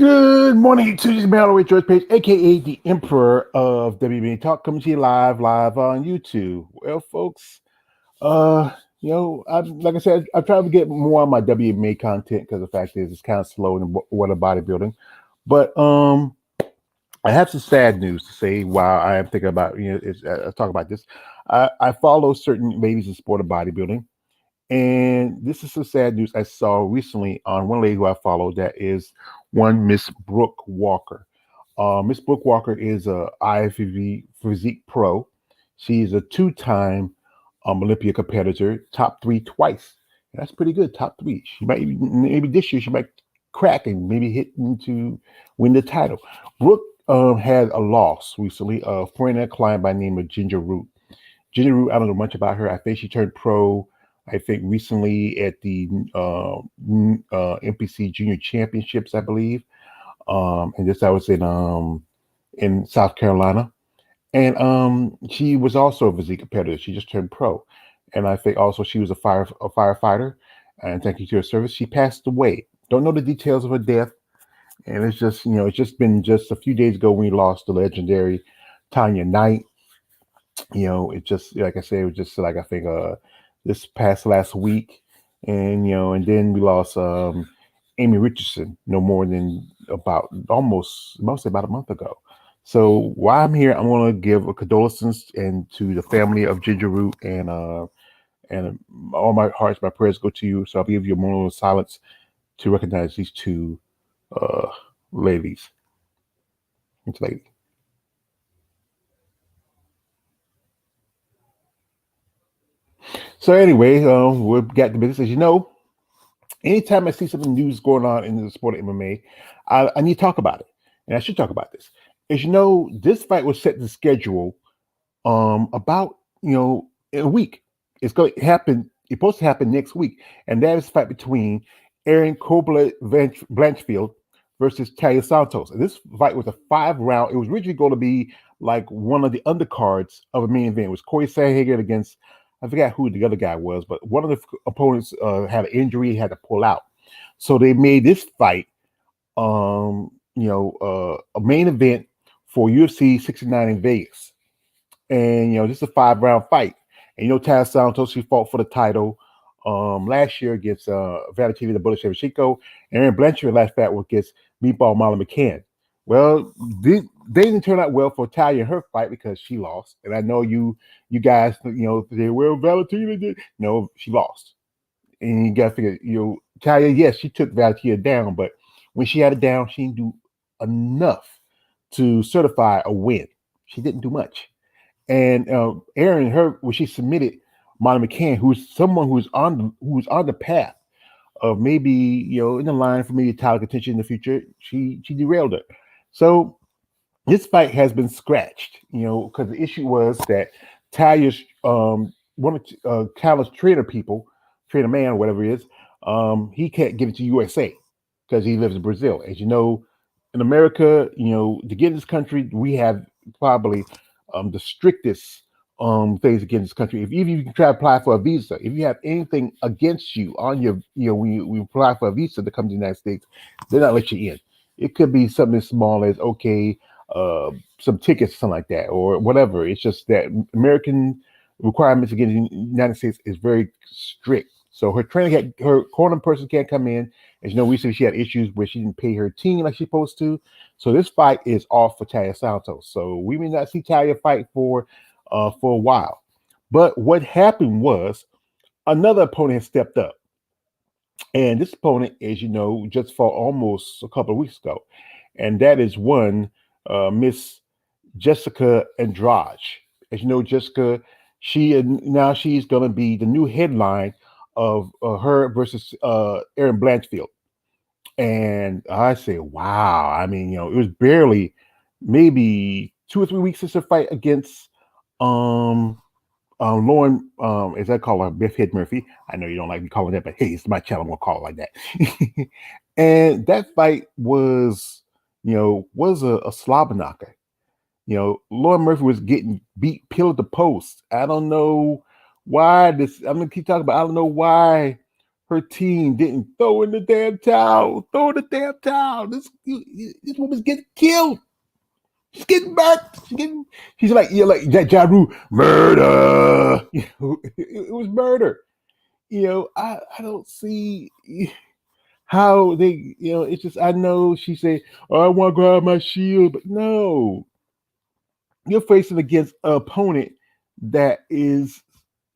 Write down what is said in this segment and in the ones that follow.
Good morning to this Mallory George Page, aka the Emperor of WB Talk, coming to you live on YouTube. Well, folks, uh, I like I said, I try to get more on my WMA content because the fact is it's kind of slow in water bodybuilding. But I have some sad news to say while I am thinking about I talk about this. I follow certain ladies in sport of bodybuilding, and this is some sad news I saw recently on one lady who I follow that is one Miss Brooke Walker. Miss Brooke Walker is a IFBB Physique Pro. She's a two-time Olympia competitor, top three twice. That's pretty good, top three. She might maybe this year she might crack and maybe hit to win the title. Brooke had a loss recently. A foreigner client by the name of Ginger Root. Ginger Root, I don't know much about her. I think she turned pro. I think recently at the NPC Junior Championships, I believe, and this I was in South Carolina, and she was also a physique competitor. She just turned pro, and I think also she was a firefighter. And thank you to her service, she passed away. Don't know the details of her death, and it's just it's just been just a few days ago when we lost the legendary Tanya Knight. It just like I said, it was just like I think this past last week, and and then we lost Amy Richardson no more than about almost mostly about a month ago. So while I'm here, I'm going to give a condolences and to the family of Ginger Root, and all my hearts, my prayers go to you. So I'll give you a moment of silence to recognize these two uh, ladies. Each lady. So anyway, we'll get to business. As you know, anytime I see something news going on in the sport of MMA, I need to talk about it, and I should talk about this. As you know, this fight was set to schedule about in a week. It's going to happen. It's supposed to happen next week, and that is the fight between Erin Blanchfield versus Taila Santos. And this fight was a 5 round. It was originally going to be like one of the undercards of a main event. It was Corey Sandhagen against, I forgot who the other guy was, but one of the opponents had an injury, had to pull out. So they made this fight, a main event for UFC 69 in Vegas. And this is a 5 round fight. And Taila Santos, she fought for the title last year against Valentina the Bullet Shevchenko, and Erin Blanchard last fight was against Meatball Molly McCann. Well, they didn't turn out well for Talia in her fight because she lost. And I know you guys, say, well, Valentina did. No, she lost. And you got to figure, Talia, yes, she took Valentina down, but when she had it down, she didn't do enough to certify a win. She didn't do much. And Erin, when she submitted Molly McCann, who's someone who's on the path of maybe in the line for maybe title contention in the future, she derailed her. So this fight has been scratched, because the issue was that Talia's one of Talia's trainer man or whatever it is, he can't give it to USA because he lives in Brazil. As you know, in America, to get in this country, we have probably the strictest things against this country. If even you can try to apply for a visa, if you have anything against you on your, when you apply for a visa to come to the United States, they're not let you in. It could be something as small as some tickets, something like that, or whatever. It's just that American requirements against the United States is very strict. So her corner person can't come in. As you know, recently she had issues where she didn't pay her team like she's supposed to. So this fight is off for Taila Santos. So we may not see Talia fight for a while. But what happened was another opponent has stepped up. And this opponent, as you know, just fought almost a couple of weeks ago. And that is one Miss Jessica Andrade. As you know, Jessica, now she's going to be the new headline of her versus Erin Blanchfield. And I say, wow. I mean, it was barely maybe 2 or 3 weeks since her fight against Lauren, as I call her, Biff Head Murphy. I know you don't like me calling that, but hey, it's my channel. I'm gonna call it like that. And that fight was a slobber knocker. Lauren Murphy was getting beat, pillar at the post. I don't know why this. I'm gonna keep talking about. I don't know why her team didn't throw in the damn towel. Throw in the damn towel. This woman's getting killed. She's getting burnt. She's like, yeah, like Ja Rule, murder. It was murder. I don't see how they, it's just, I know she said, oh, I want to grab my shield, but no, you're facing against an opponent that is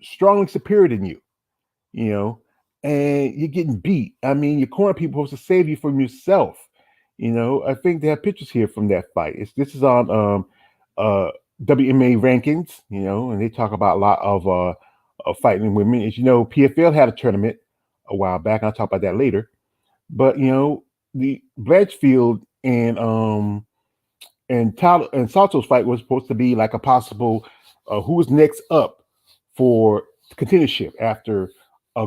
strongly superior than you know, and you're getting beat. I mean, your corner people are supposed to save you from yourself. I think they have pictures here from that fight. This is on uh WMA rankings, and they talk about a lot of fighting women. As you know, PFL had a tournament a while back. I'll talk about that later. But the Blanchfield and Taila and Santos fight was supposed to be like a possible who was next up for contendership after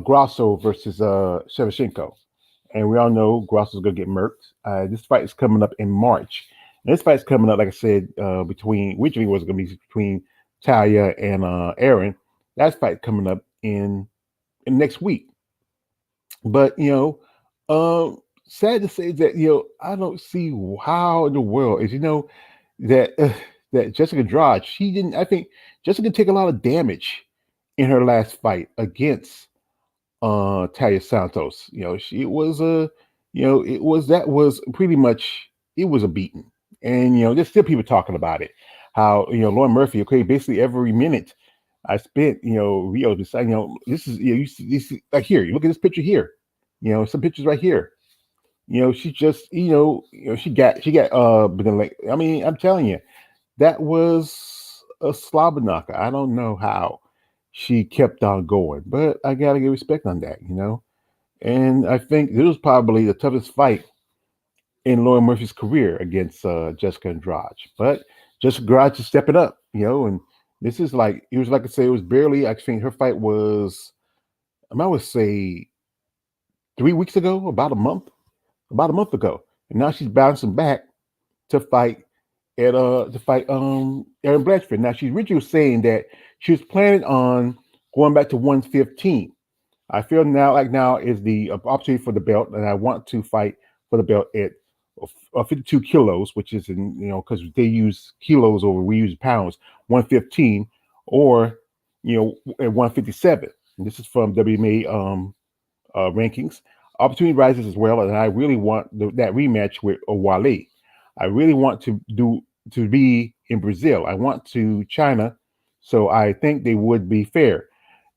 Grasso versus Shevchenko. And we all know Grosso's gonna get murked. This fight is coming up in March. And this fight's coming up, like I said, between originally was gonna be between Talia and Erin. That fight coming up in next week. But sad to say that I don't see how in the world is that that Jessica Andrade, she didn't. I think Jessica take a lot of damage in her last fight against Talia Santos. She it was a it was that was pretty much it was a beating. And there's still people talking about it. How Lauren Murphy, okay, basically every minute I spent, Rio deciding, this is this is like here, you look at this picture here, some pictures right here. She just, she got but then like I mean, I'm telling you, that was a slobber knocker. I don't know how she kept on going, but I gotta give respect on that. And I think this was probably the toughest fight in Lauren Murphy's career against Jessica Andrade. But Jessica Andrade is stepping up, and this is like it was like I say, it was barely. I think her fight was, I would say, 3 weeks ago, about a month ago, and now she's bouncing back to fight to fight Erin Blanchfield. Now she's originally saying that she was planning on going back to 115. I feel now is the opportunity for the belt, and I want to fight for the belt at 52 kilos, which is because they use kilos over we use pounds, 115, or at 157. And this is from WMA rankings. Opportunity rises as well, and I really want that rematch with Wale. I really want to be in Brazil. I want to China, so I think they would be fair.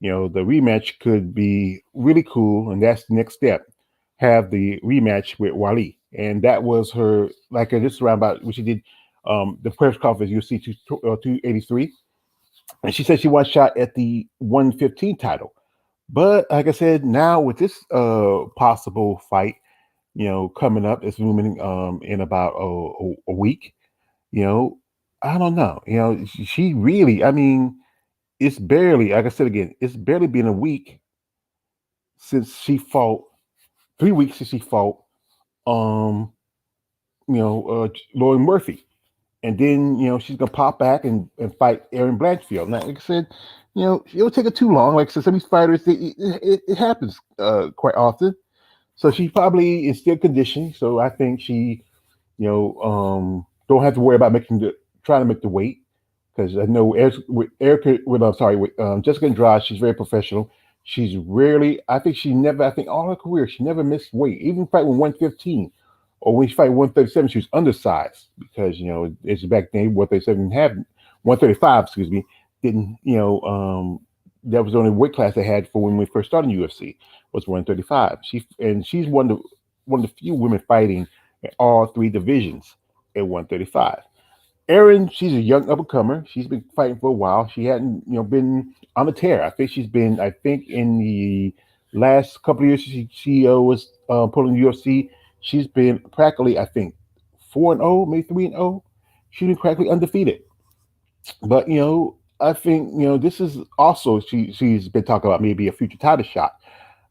The rematch could be really cool, and that's the next step. Have the rematch with Wale, and that was her like this around about when she did the press conference. You see 283, and she said she wants shot at the 115 title. But like I said, now with this possible fight, coming up, it's looming in about a week. You know, I don't know. She really. I mean, it's barely. Like I said again, it's barely been a week since she fought. 3 weeks since she fought. Um, Lauren Murphy, and then she's gonna pop back and fight Erin Blanchfield. Now, like I said, it'll take her too long. Like I said, some of these fighters, it happens quite often. So she probably is still conditioned. So I think she, don't have to worry about trying to make the weight because I know with Erica, with I'm sorry, with Jessica Andrade, she's very professional. She's rarely, I think she never, I think all her career, she never missed weight. Even fight with 115 or when she fight 137, she was undersized because, it's back then 137 didn't have 135, excuse me, didn't, that was the only weight class they had for when we first started in UFC was 135. She's one of the few women fighting in all three divisions at 135. Erin, she's a young up and comer. She's been fighting for a while. She hadn't, been on the tear. I think she's been. I think in the last couple of years, she was pulling UFC. She's been practically, I think, 4-0, maybe 3-0. She's been practically undefeated. But I think this is also she's been talking about maybe a future title shot.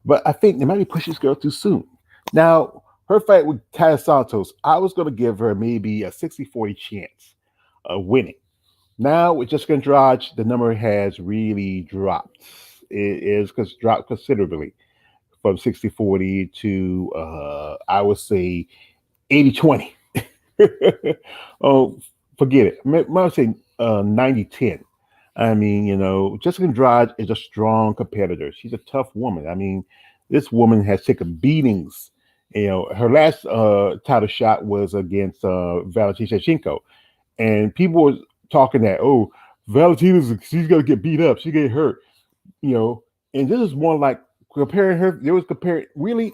But I think they might be pushing this girl too soon. Now, her fight with Taila Santos, I was going to give her maybe a 60-40 chance of winning. Now, with Jessica Andrade, the number has really dropped. It is dropped considerably from 60-40 to I would say 80-20. Oh, forget it. I might say 90-10. I mean, Jessica Andrade is a strong competitor. She's a tough woman. I mean, this woman has taken beatings. Her last title shot was against Valentina Shevchenko, and people were talking that, oh, Valentina's she's gonna get beat up, she get hurt, you know. And this is more like comparing her. They was comparing really,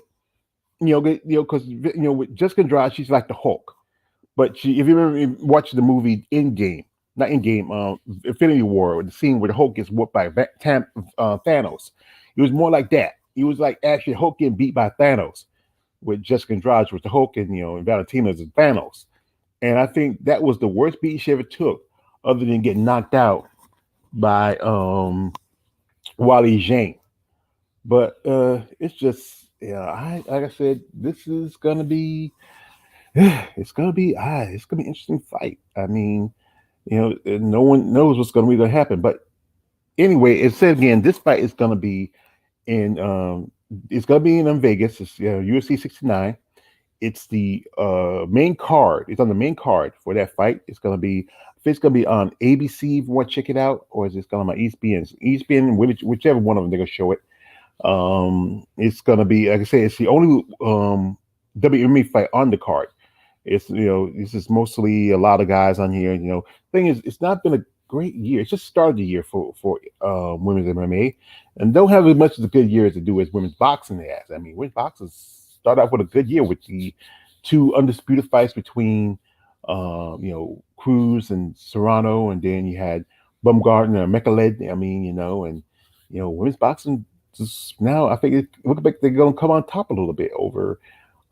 because with Jessica Andrade, she's like the Hulk. But if you ever watched the movie Endgame, not Endgame, Infinity War, the scene where the Hulk gets whooped by Thanos, it was more like that. It was like actually Hulk getting beat by Thanos, with Jessica Andrade was the Hulk, and Valentina is Thanos. And I think that was the worst beat she ever took, other than getting knocked out by Wally Zhang. But it's just, I like I said, this is gonna be it's gonna be an interesting fight. I mean, no one knows what's gonna happen. But anyway, it said again, this fight is gonna be in it's gonna be in Vegas. It's UFC 69. It's the main card. It's on the main card for that fight. It's gonna be if it's gonna be on ABC if you want to check it out, or is it gonna be on ESPN? ESPN, whichever one of them they're gonna show it. It's gonna be, like I say, it's the only WME fight on the card. It's this is mostly a lot of guys on here. Thing is, it's not been a great year. It's just started the year for women's MMA, and don't have as much as a good year as to do as women's boxing has. I mean, women's boxing started off with a good year with the two undisputed fights between Cruz and Serrano, and then you had Bumgarner and Mekhaled. I mean, and women's boxing just now, I think it looks like they're gonna come on top a little bit over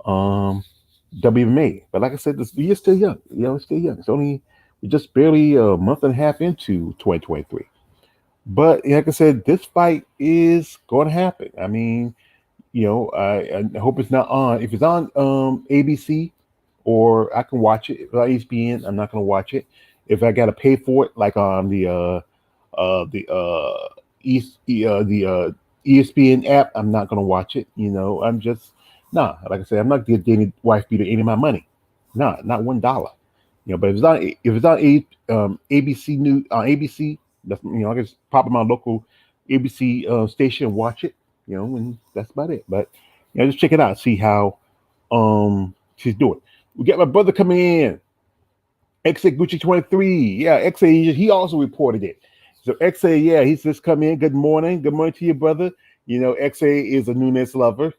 um WMA. But like I said, this year's still young. It's still young. It's only we're just barely a month and a half into 2023. But like I said, this fight is going to happen. I mean, I hope it's not on. If it's on ABC, or I can watch it. If it's on ESPN, I'm not going to watch it. If I got to pay for it, like on the ESPN app, I'm not going to watch it. I'm just nah. Like I said, I'm not giving any wife beater any of my money. Nah, not $1. But if it's on ABC News on ABC, that's I can just pop in my local ABC station and watch it. And that's about it. But just check it out, see how she's doing. We got my brother coming in, XA Gucci 23. Yeah, XA, he also reported it. So XA, yeah, he's just come in. Good morning to you, brother. XA is a Nunes lover.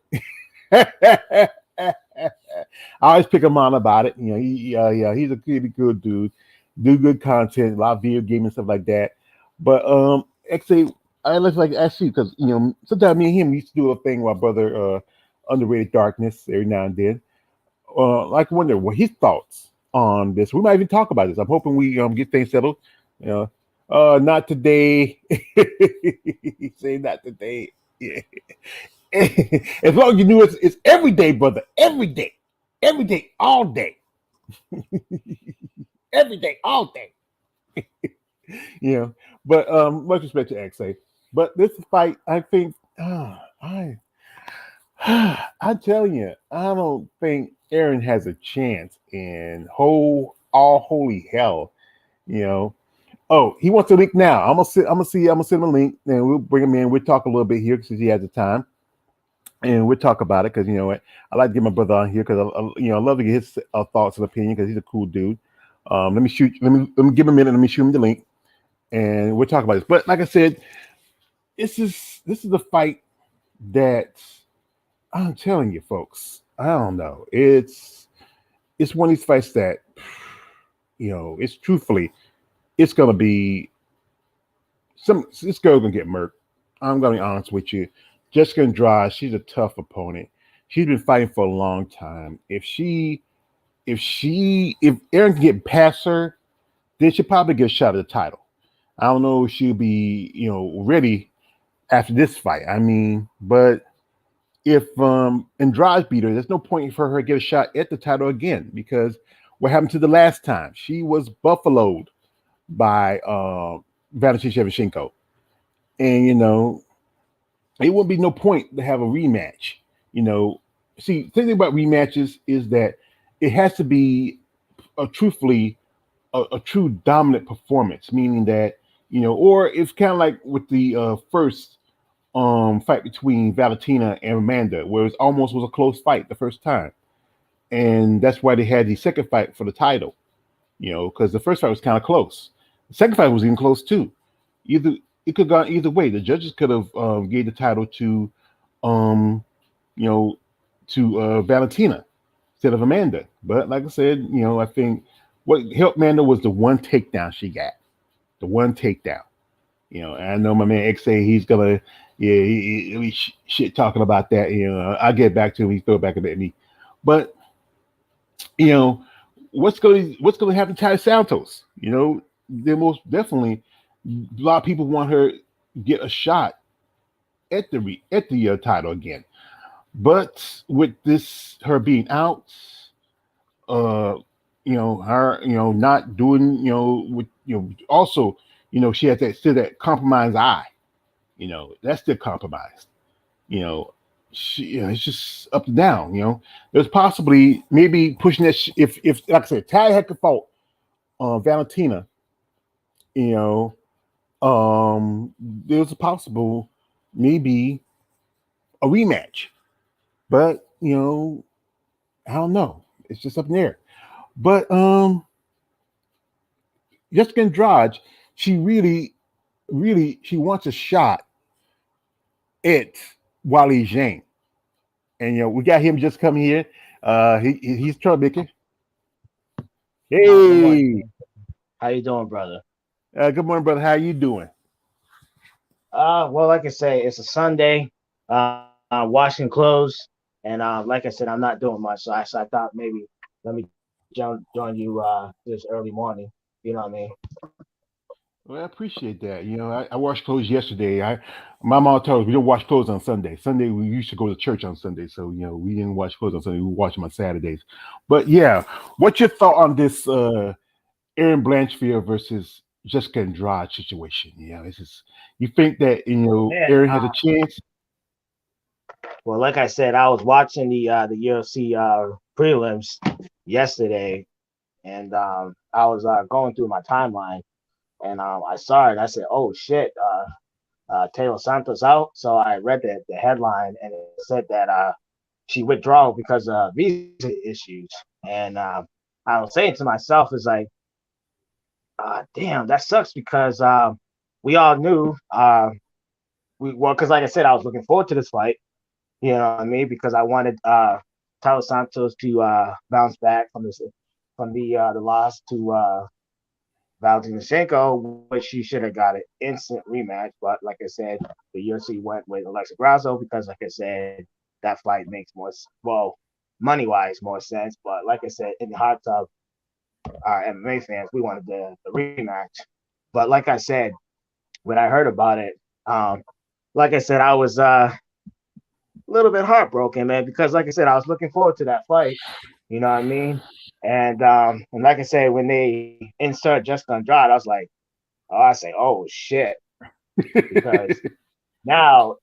I always pick him on about it. Yeah, he's a pretty good dude. Do good content, a lot of video gaming and stuff like that. But XA, I like to ask you because sometimes me and him used to do a thing with my brother, Underrated Darkness, every now and then. Like I wonder what his thoughts on this. We might even talk about this. I'm hoping we get things settled. Not today. He say not today. Yeah. As long as you knew it's every day, brother. Every day, all day. Every day, all day. But much respect to XA. But this fight, I think, I'm telling you, I don't think Erin has a chance in all holy hell. Oh, he wants a link now. I'm gonna send him a link, and we'll bring him in. We'll talk a little bit here because he has the time, and we'll talk about it because what, I like to get my brother on here because I love to get his thoughts and opinion because he's a cool dude. Let me give him a minute. Let me shoot him the link, and we'll talk about this. But like I said, this is a fight that I'm telling you, folks. I don't know. It's one of these fights that it's truthfully, it's gonna be this girl's gonna get murked. I'm gonna be honest with you. Jessica Andrade, she's a tough opponent. She's been fighting for a long time. If Erin can get past her, then she'll probably get a shot at the title. I don't know if she'll be, ready after this fight. I mean, but if Andrade beat her, there's no point for her to get a shot at the title again because what happened to the last time? She was buffaloed by Valentina Shevchenko. And it wouldn't be no point to have a rematch. You know, see, the thing about rematches is that it has to be truthfully a true dominant performance, meaning that or it's kind of like with the first fight between Valentina and Amanda, where it almost was a close fight the first time, and that's why they had the second fight for the title. Because the first fight was kind of close. The second fight was even close too. Either it could have gone either way. The judges could have gave the title um, you know, to Valentina instead of Amanda. But like I said, I think what helped Amanda was the one takedown she got. The one takedown. And I know my man XA, he's gonna, yeah, he shit talking about that. I'll get back to him. He throw it back at me. But you know, what's gonna happen to Ty Santos? They most definitely a lot of people want her to get a shot at the title again. But with this her being out, uh, her, not doing, also, she has that still that compromised eye. That's still compromised. You know, it's just up and down. There's possibly maybe pushing that if like I said, Ty had to fought Valentina. You know, there's a possible maybe a rematch, but I don't know. It's just up in the air. But Jessica Andrade, she really, really, she wants a shot at Wally Zhang. And we got him just coming here. He's troublemaker. Good morning. Hey, How you doing, brother? good morning, brother. How you doing? Well, like I say, it's a Sunday. Washing clothes, and like I said, I'm not doing much. So I thought maybe let me join you this early morning. You know what I mean? Well, I appreciate that. I washed clothes yesterday. My mom told us we don't wash clothes on Sunday. Sunday we used to go to church on Sunday, so we didn't wash clothes on Sunday. We wash them on Saturdays. But yeah, what's your thought on this Erin Blanchfield versus Jessica Andrade situation? It's just you think that Man, Erin has a chance. well, like I said, I was watching the UFC prelims yesterday, and I was going through my timeline, and I saw it. I said, "Oh shit, Taylor Santos out." So I read the headline, and it said that she withdrew because of visa issues. And I was saying to myself, "Is like, damn, that sucks because we all knew because like I said, I was looking forward to this fight. You know what I mean? Because I wanted Taylor Santos to bounce back from the loss to Valentinashenko, which she should have got an instant rematch. But like I said, the UFC went with Alexa Grasso because, like I said, that fight makes well, money wise more sense. But like I said, in the hearts of our MMA fans, we wanted the rematch. But like I said, when I heard about it, um, like I said, I was a little bit heartbroken, man, because like I said, I was looking forward to that fight. You know what I mean? And like I said, when they insert Jessica Andrade, I was like, oh, I say, oh shit, because now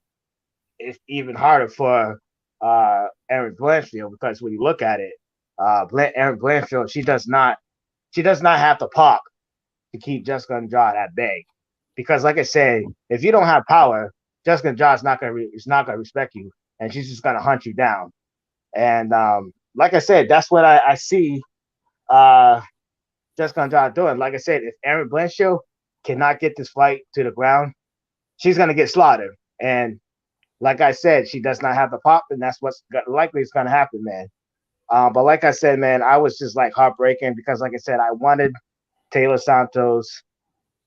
it's even harder for Erin Blanchfield because when you look at it, Erin Blanchfield, she does not have the pop to keep Jessica Andrade at bay. Because like I said, if you don't have power, Jessica Andrade's not gonna respect you, and she's just gonna hunt you down. And like I said, that's what I see uh, Jessica Andrade doing. Like I said, if Erin Blanchfield cannot get this fight to the ground, she's gonna get slaughtered. And like I said, she does not have the pop, and that's what's likely is gonna happen, man. But like I said, man, I was just like heartbreaking because, like I said, I wanted Taylor Santos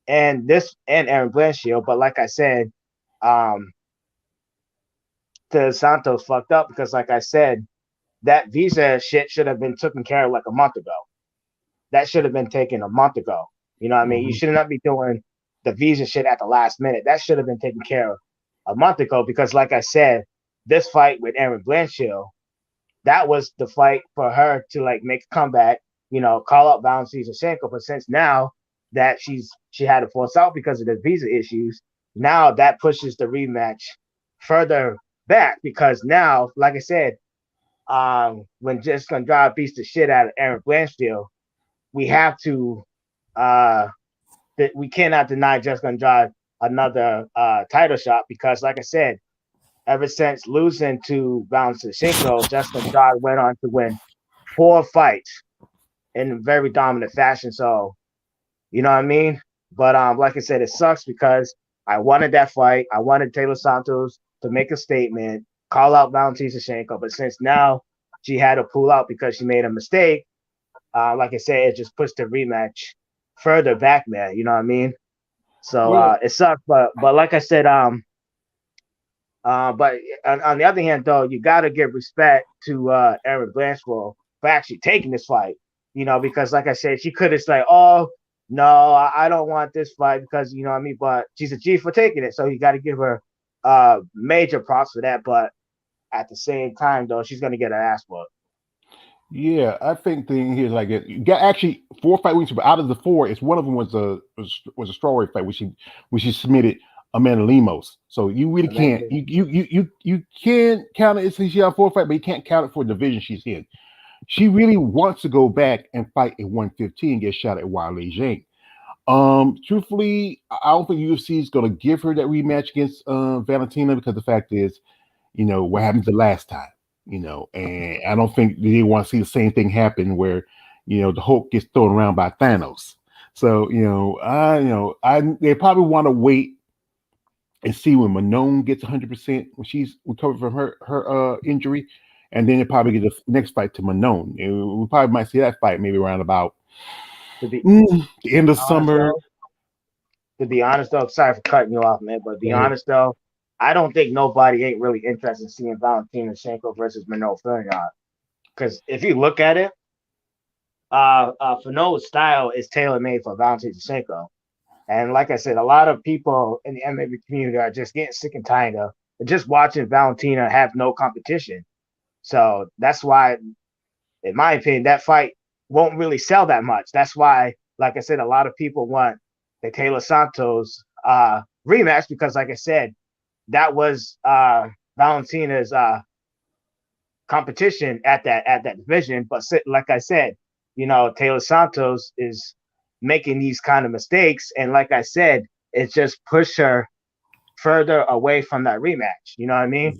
and Erin Blanchfield, but like I said, um, Taylor Santos fucked up because, like I said, that visa shit should have been taken care of like a month ago. That should have been taken a month ago. You know what I mean? You Mhm. should not be doing the visa shit at the last minute. That should have been taken care of a month ago because, like I said, this fight with Erin Blanchfield, that was the fight for her to like make a comeback, call out Valentina Shevchenko. But since now that she had to force out because of the visa issues, now that pushes the rematch further back because now, like I said, when Jessica Andrade beats the shit out of Erin Blanchfield, we have to uh that we cannot deny Jessica Andrade another title shot because, like I said, ever since losing to Valentina, Jessica Andrade went on to win 4 fights in very dominant fashion. So you know what I mean? But like I said, it sucks because I wanted that fight. I wanted Taylor Santos to make a statement, call out Valentina, but since now she had to pull out because she made a mistake, like I said, it just pushed the rematch further back, man. You know what I mean? So Well, it sucks, but like I said, but on the other hand, though, you got to give respect to Erin Blanchfield for actually taking this fight. You know, because like I said, she could have said, "Oh no, I don't want this fight," because you know what I mean. But she's a G for taking it, so you got to give her major props for that. But at the same time, though, she's gonna get her ass whooped. yeah, I think the thing here is like it. You got actually 4 fight weeks, but out of the four, it's one of them was a strawweight fight, which she submitted Amanda Lemos. So you really can't Amazing. you can count it since she had 4 fight, but you can't count it for the division she's in. She really wants to go back and fight at 115 and get shot at Wiley Jane. Truthfully, I don't think UFC is going to give her that rematch against Valentina because the fact is, what happened the last time, and I don't think they want to see the same thing happen where, the Hulk gets thrown around by Thanos. So, they probably want to wait and see when Manon gets 100% when she's recovered from her injury, and then they probably get the next fight to Manon. We probably might see that fight maybe around about To be the end of honest summer. though, sorry for cutting you off, man, but be Go ahead. honest though, I don't think nobody ain't really interested in seeing Valentina Shevchenko versus Manolo Fernández. Because if you look at it, Fano's style is tailor made for Valentina Shevchenko. And like I said, a lot of people in the MMA community are just getting sick and tired of just watching Valentina have no competition. So that's why, in my opinion, that fight won't really sell that much. That's why, like I said, a lot of people want the Taylor Santos rematch because, like I said, that was Valentina's competition at that division. But like I said, Taylor Santos is making these kind of mistakes, and like I said, it just pushed her further away from that rematch. You know what I mean?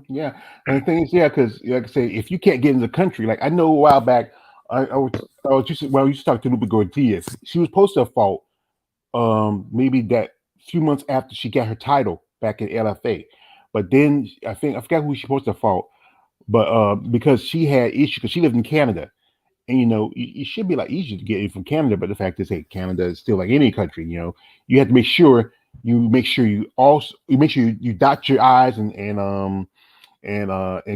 Yeah, and the thing is, yeah, because like I say, if you can't get in the country, like I know a while back, I was just well, you used to talk to Lupe Gordias. She was supposed to have fought maybe that few months after she got her title back in LFA, but then I forgot who she supposed to have fought, but because she had issues because she lived in Canada, and it should be like easy to get in from Canada, but the fact is, hey, Canada is still like any country. You have to make sure you dot your I's and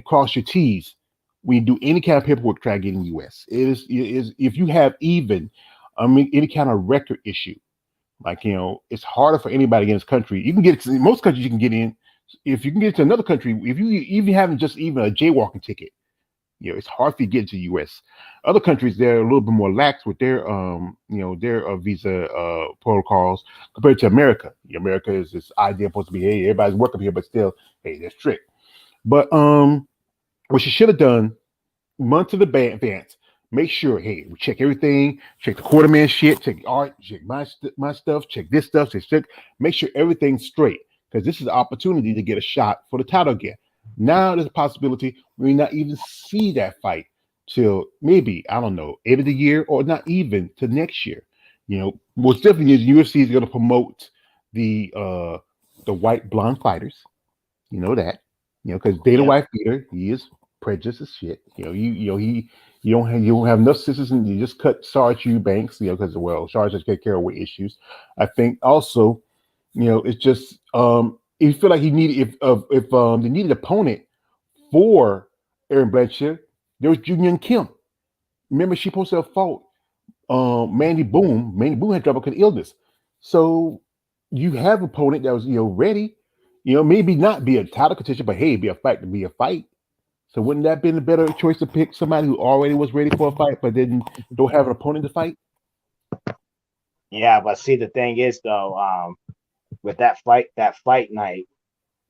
cross your T's when you do any kind of paperwork try to get in the U.S. It is if you have even, any kind of record issue, like it's harder for anybody in this country. You can get in most countries you can get in. If you can get to another country, if you even having just even a jaywalking ticket, it's hard for you to get into the U.S. Other countries they're a little bit more lax with their visa protocols compared to America. America is this idea supposed to be, hey, everybody's welcome here, but still, hey, they're strict. But what you should have done months in advance, make sure, hey, we check everything, check the quarterman shit, check the art, check my stuff, check this stuff, make sure everything's straight because this is an opportunity to get a shot for the title again. Now there's a possibility we may not even see that fight till maybe I don't know end of the year or not even to next year. Most definitely is UFC is going to promote the white blonde fighters. You know that. Because Dana Yep. White Peter, he is prejudiced as shit. He you don't have enough sisters and you just cut Sarge Eubanks, because Sarge has take care of weight issues. I think also, it's just he feel like he needed if they needed an opponent for Erin Blanchard, there was Junior Kim. Remember she supposed to have fought Mandy Boom. Mandy Boom had dropped because of illness. So you have an opponent that was ready. Maybe not be a title contention, but hey, be a fight to be a fight. So wouldn't that been a better choice to pick somebody who already was ready for a fight, but then don't have an opponent to fight? Yeah, but see, the thing is though, with that fight night.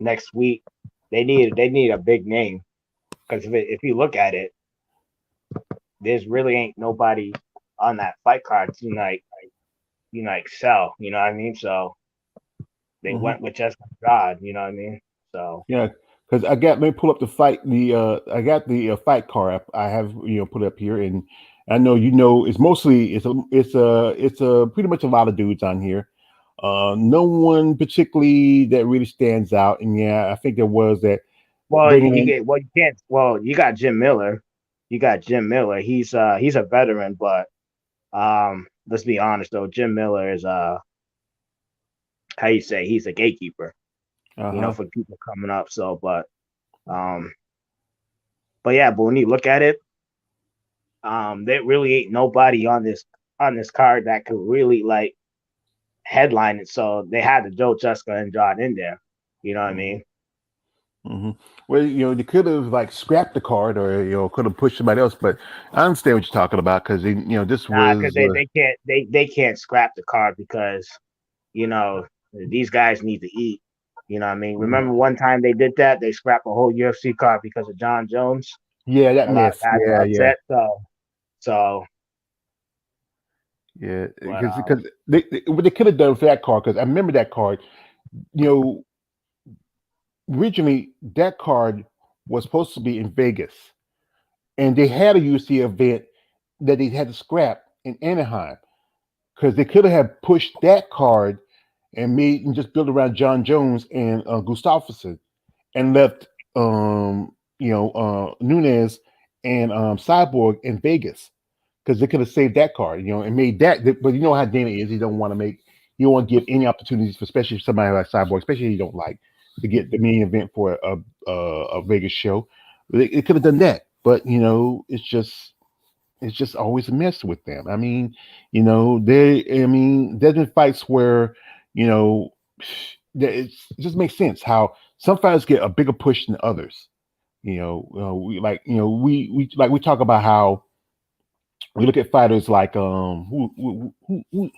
next week. They need a big name because if you look at it, there's really ain't nobody on that fight card tonight. Excel. You know what I mean? So they Hmm. went with just God. You know what I mean? So Yeah, because I got, let me pull up the fight. I got the fight card. I have, put up here, and I know, it's mostly, it's a pretty much a lot of dudes on here. No one particularly that really stands out, and yeah, I think there was that bringing in. you can't. Well, you got Jim Miller. You got Jim Miller. He's a veteran, but let's be honest though. Jim Miller is how you say he's a gatekeeper. Uh huh. For people coming up. So, um, but yeah, but when you look at it, there really ain't nobody on this card that could really like headline it. So they had to throw Jessica and Andrade in there. You know what I Hmm. mean? Hmm. Well, they could have like scrapped the card, or could have pushed somebody else. But I understand what you're talking about, because this Nah, because was. they can't scrap the card because you know these guys need to eat. You know what I mean? Mhm. Remember one time they did that? They scrapped a whole UFC card because of John Jones. Yeah, that A lot of mess. guys Yeah, were yeah. upset. So, Yeah, but because what they could have done for that card, because I remember that card. You know, originally that card was supposed to be in Vegas, and they had a UFC event that they had to scrap in Anaheim, because they could have pushed that card and made and just built around John Jones and Gustafsson, and left Nunez and Cyborg in Vegas, because they could have saved that card, and made that. But you know how Dana is; he don't want to make, you don't want to give any opportunities, for, especially somebody like Cyborg, especially if you don't like, to get the main event for a Vegas show. They could have done that, but it's just always a mess with them. I mean, there's been fights where, you know, it just makes sense how some fighters get a bigger push than others. We like, we talk about how we look at fighters like who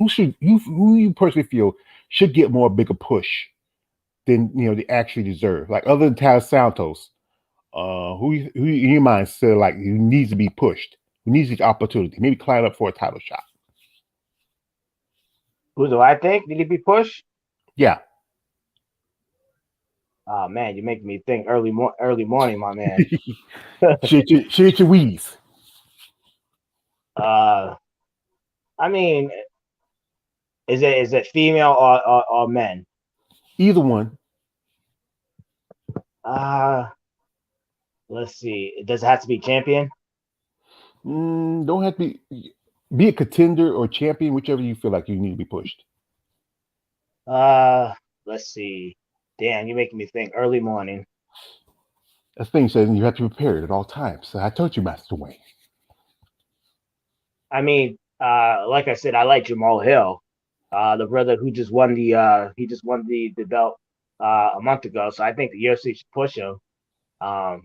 should who you personally feel should get more bigger push than they actually deserve. Like other than Taila Santos, who in your mind said like who needs to be pushed, who needs the opportunity, maybe climb up for a title shot. who do I think need to be pushed? Yeah. Oh man, you're making me think early morning, my man. Shit your wheeze. uh, I mean, is it female or men? Either one. Uh, let's see. Does it have to be champion? Don't have to be a contender or champion, whichever you feel like you need to be pushed. Let's see. Damn, you're making me think early morning. That thing says you have to be prepared at all times. So I told you, Master Wayne. I mean, like I said, I like Jamal Hill, the brother who just won the belt a month ago. So I think the UFC should push him. Um,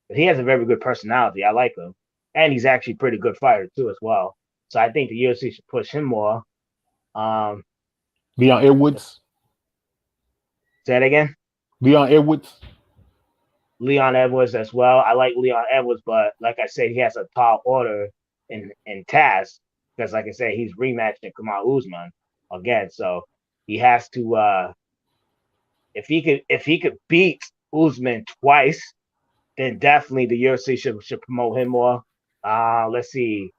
but he has a very good personality. I like him, and he's actually a pretty good fighter too as well. So I think the UFC should push him more. Um, Leon Edwards. say that again. Leon Edwards. Leon Edwards as well. I like Leon Edwards, but like I said, he has a tall order in Taz because, like I said, he's rematching Kamal Usman again. So he has to if he could beat Usman twice, then definitely the UFC should promote him more. Let's see.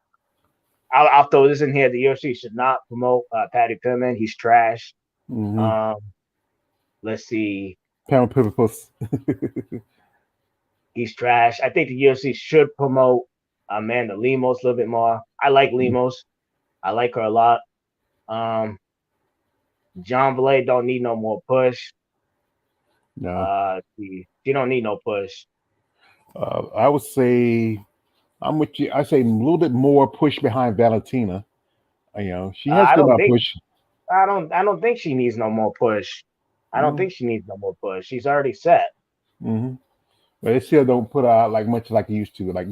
I'll throw this in here. The UFC should not promote Patty Pittman. He's trash. Mm-hmm. Um, let's see. Pamela Pippas. He's trash. I think the UFC should promote Amanda Lemos a little bit more. I like Lemos. I like her a lot. Um, John Blade don't need no more push. No. She don't need no push. I would say I'm with you. I say a little bit more push behind Valentina. She has I good don't amount of think push. I don't think she needs no more push. I don't Mm-hmm. think she needs no more push. She's already set. Mm-hmm. But they still don't put out like much like it used to. Like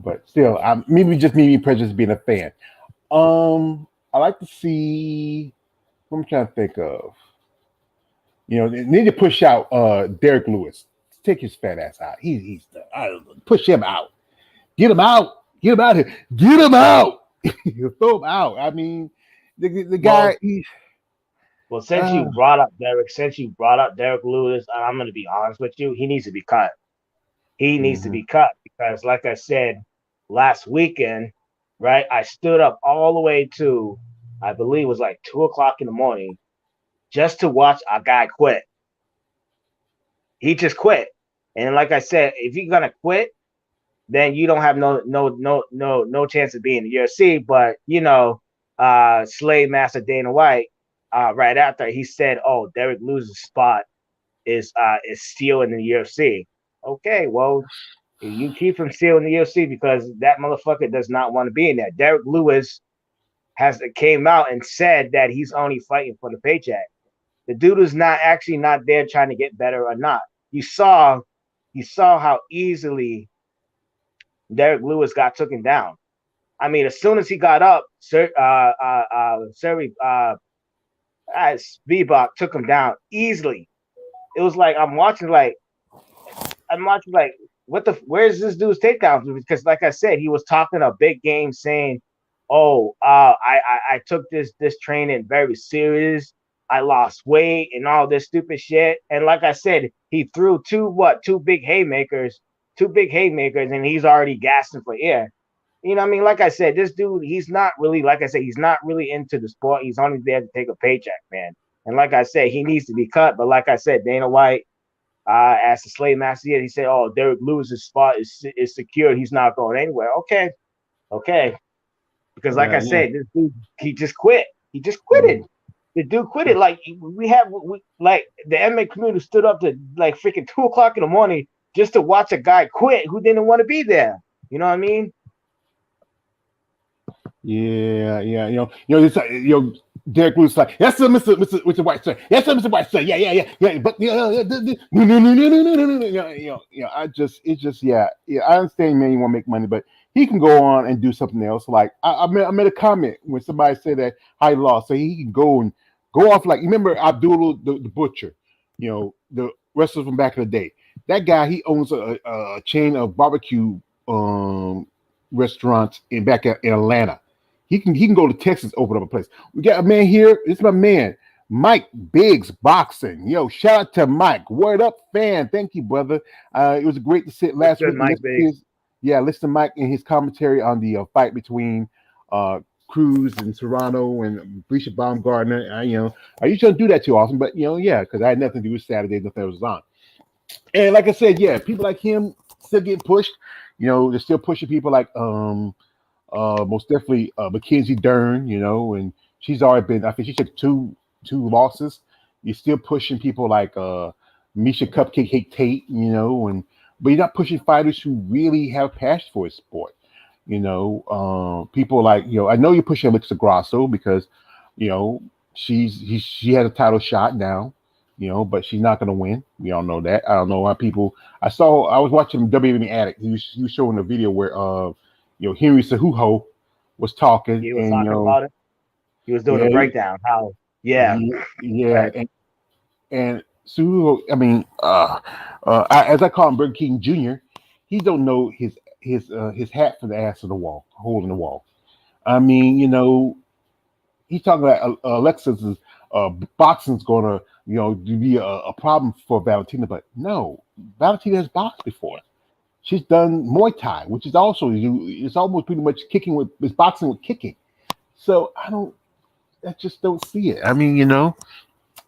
but still, maybe just me prejudice being a fan. I like to see. What I'm trying to think of. They need to push out Derek Lewis. Take his fat ass out. He's push him out. Get him out. Get him out here. Get him out. Throw him out. I mean, the guy. Well, well, since you Uh, brought up Derek, since you brought up Derek Lewis, I'm going to be honest with you. He needs to be cut. He needs to mhm. be cut because, like I said last weekend, right? I stood up all the way to, I believe it was like 2 o'clock in the morning, just to watch a guy quit. He just quit, and like I said, if you're gonna quit, then you don't have no chance of being in the UFC. But Slave Master Dana White, right after he said, "Oh, Derek Lewis's spot is still in the UFC." Okay, well, you keep him still in the UFC because that motherfucker does not want to be in there. Derek Lewis has came out and said that he's only fighting for the paycheck. The dude is not actually not there trying to get better or not. You saw, you saw how easily Derek Lewis got taken down. I mean, as soon as he got up, Suri Spivak took him down easily. It was like I'm watching like what the where's this dude's takedown? Because like I said, he was talking a big game saying, "Oh, I took this training very serious. I lost weight and all this stupid shit." And like I said, he threw two big haymakers, and he's already gasping for air. You know what I mean? Like I said, this dude, he's not really, like I said, he's not really into the sport. He's only there to take a paycheck, man. And like I said, he needs to be cut. But like I said, Dana White as the slave master, he said, "Oh, Derek Lewis's spot is secured. He's not going anywhere." Okay, okay. Because like Yeah, I yeah. said, this dude he just quit. He just quitted. Mhm. The dude quit it. Like like the MMA community stood up to like freaking 2 o'clock in the morning just to watch a guy quit who didn't want to be there. You know what I mean? Yeah, yeah. It's like, Derek Lewis like, yes, sir, Mr. White, sir. Yes, sir, Mr. White, sir. Yeah, yeah, yeah, yeah. But no, no, no, no, no, no, no, no, no. It's just, yeah, yeah. I understand, man. You want to make money, but he can go on and do something else. Like I made a comment when somebody said that I lost, so he can go and go off like you remember Abdul the butcher, the wrestler from back in the day. That guy, he owns a chain of barbecue restaurants in Atlanta. He can go to Texas, open up a place. We got a man here. It's my man, Mike Biggs Boxing. Shout out to Mike. Word up, fan. Thank you, brother. It was great to sit What's last good, week and Mike Biggs? listen to Mike and his commentary on the fight between Cruz and Serrano and Brisha Baumgartner. I usually don't do that too often, but yeah, because I had nothing to do with Saturday. Nothing was on. And like I said, yeah, people like him still getting pushed. They're still pushing people like most definitely Mackenzie Dern, and she's already been. I think she took two losses. You're still pushing people like Misha Cupcake Hate Tate, and but you're not pushing fighters who really have passion for his sport. People like I know you're pushing Alexa Grasso because you know she has a title shot now. But she's not going to win. We all know that. I don't know why people. I was watching WWE Addict. He was showing a video where Henry Cejudo was talking, He was and talking about it. He was doing a yeah, breakdown. How? Yeah. yeah, Right. and Cejudo. I mean, as I call him, Burger King Jr. He don't know his hat from the ass of the wall, hole in the wall. I mean, he's talking about Alexis is boxing's gonna be a problem for Valentina, but no, Valentina has boxed before. She's done Muay Thai, which is also it's almost pretty much kicking with it's boxing with kicking. So I just don't see it. I mean,